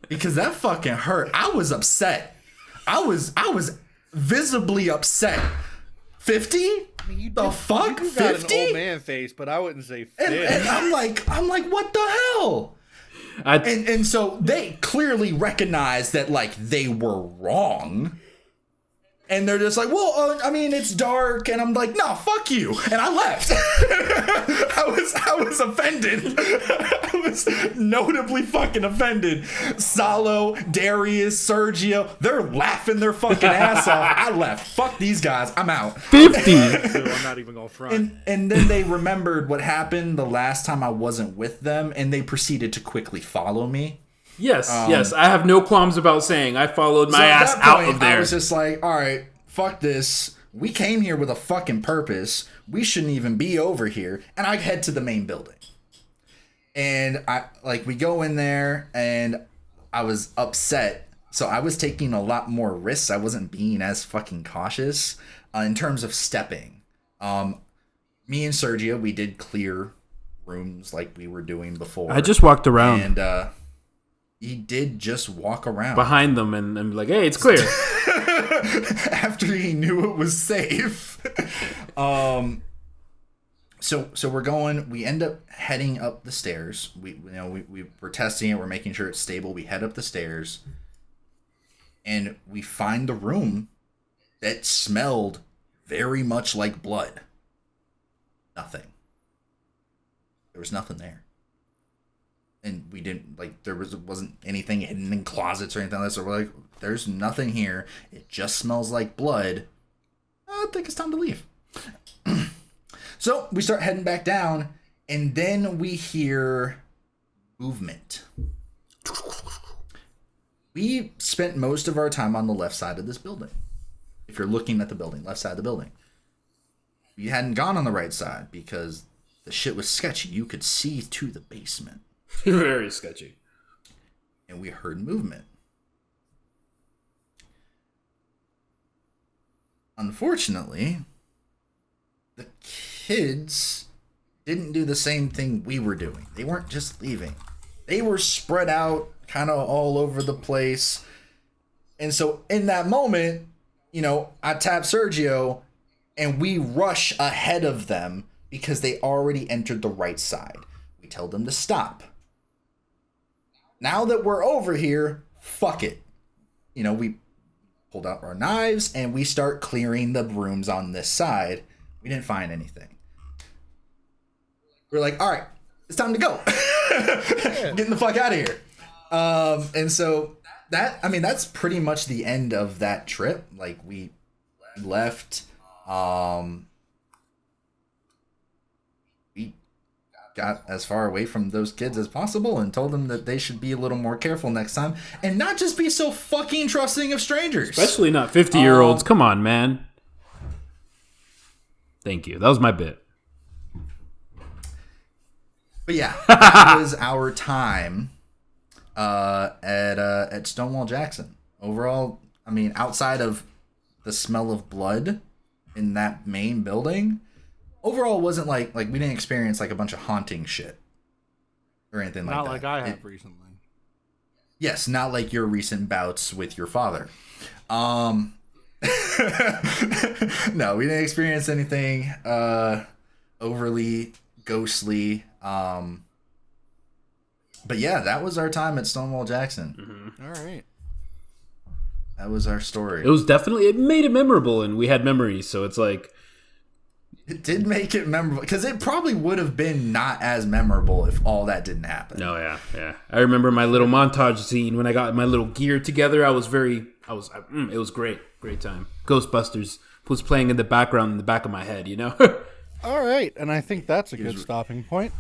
Because that fucking hurt. I was upset. I was visibly upset. 50? I mean, the fuck? 50? You got an old man face, but I wouldn't say 50. And I'm like, what the hell? And so they clearly recognized that like they were wrong. And they're just like, well, I mean, it's dark. And I'm like, no, fuck you. And I left. I was offended. I was notably fucking offended. Salo, Darius, Sergio, they're laughing their fucking ass off. I left. Fuck these guys. I'm out. 50. Dude, I'm not even going to front. And then they remembered what happened the last time I wasn't with them. And they proceeded to quickly follow me. Yes, yes. I have no qualms about saying I followed my ass out of there. I was just like, all right, fuck this. We came here with a fucking purpose. We shouldn't even be over here. And I head to the main building. And we go in there, and I was upset. So I was taking a lot more risks. I wasn't being as fucking cautious in terms of stepping. Me and Sergio, we did clear rooms like we were doing before. I just walked around. And he did just walk around behind them and be like, hey, it's clear. After he knew it was safe. So we're going, we end up heading up the stairs. We're testing it. We're making sure it's stable. We head up the stairs and we find the room that smelled very much like blood. Nothing. There was nothing there. And we didn't, like, wasn't anything hidden in closets or anything like that. So we're like, there's nothing here. It just smells like blood. I think it's time to leave. So we start heading back down, and then we hear movement. We spent most of our time on the left side of this building. If you're looking at the building, left side of the building. We hadn't gone on the right side because the shit was sketchy. You could see to the basement. Very sketchy. And we heard movement. Unfortunately, the kids didn't do the same thing we were doing. They weren't just leaving. They were spread out kind of all over the place. And so in that moment, I tap Sergio and we rush ahead of them because they already entered the right side. We tell them to stop. Now that we're over here, fuck it. We pulled out our knives, and we start clearing the rooms on this side. We didn't find anything. We're like, all right, it's time to go. Getting the fuck out of here. And so that's pretty much the end of that trip. Like, we left. We got as far away from those kids as possible and told them that they should be a little more careful next time and not just be so fucking trusting of strangers. Especially not 50-year-olds. Come on, man. Thank you. That was my bit. But yeah, that was our time at Stonewall Jackson. Overall, I mean, outside of the smell of blood in that main building, overall wasn't like we didn't experience like a bunch of haunting shit or anything like that. Not like I have recently. Yes, not like your recent bouts with your father. No, we didn't experience anything overly ghostly. But yeah, that was our time at Stonewall Jackson. Mm-hmm. All right. That was our story. It made it memorable, and we had memories, so it's like... It did make it memorable, because it probably would have been not as memorable if all that didn't happen. No, yeah. I remember my little montage scene when I got my little gear together. It was great. Great time. Ghostbusters was playing in the background in the back of my head, you know? All right, and I think that's a good stopping point.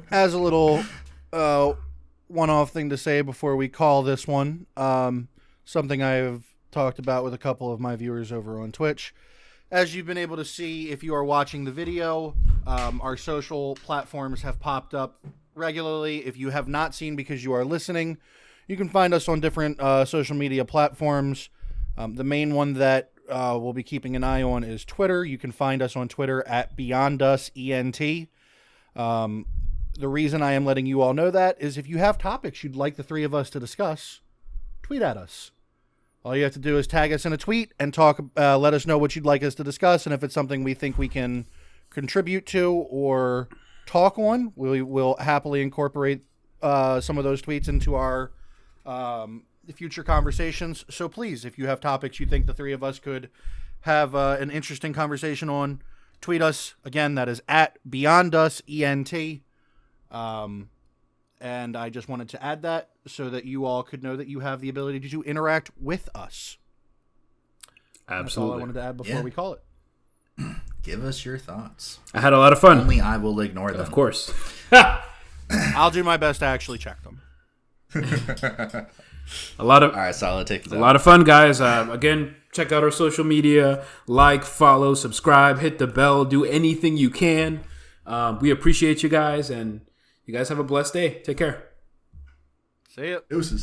As a little one-off thing to say before we call this one, something I've talked about with a couple of my viewers over on Twitch. As you've been able to see, if you are watching the video, our social platforms have popped up regularly. If you have not seen because you are listening, you can find us on different social media platforms. The main one that we'll be keeping an eye on is Twitter. You can find us on Twitter at BeyondUsENT. The reason I am letting you all know that is if you have topics you'd like the three of us to discuss, tweet at us. All you have to do is tag us in a tweet and let us know what you'd like us to discuss, and if it's something we think we can contribute to or talk on, we will happily incorporate some of those tweets into our future conversations. So please, if you have topics you think the three of us could have an interesting conversation on, tweet us. Again, that is at BeyondUsENT. And I just wanted to add that so that you all could know that you have the ability to interact with us. Absolutely. That's all I wanted to add before we call it. Give us your thoughts. I had a lot of fun. Only I will ignore them. Of course. I'll do my best to actually check them. All right, Salo, take it. A lot of fun, guys. Again, check out our social media. Like, follow, subscribe, hit the bell, do anything you can. We appreciate you guys, and you guys have a blessed day. Take care. See ya. Deuces.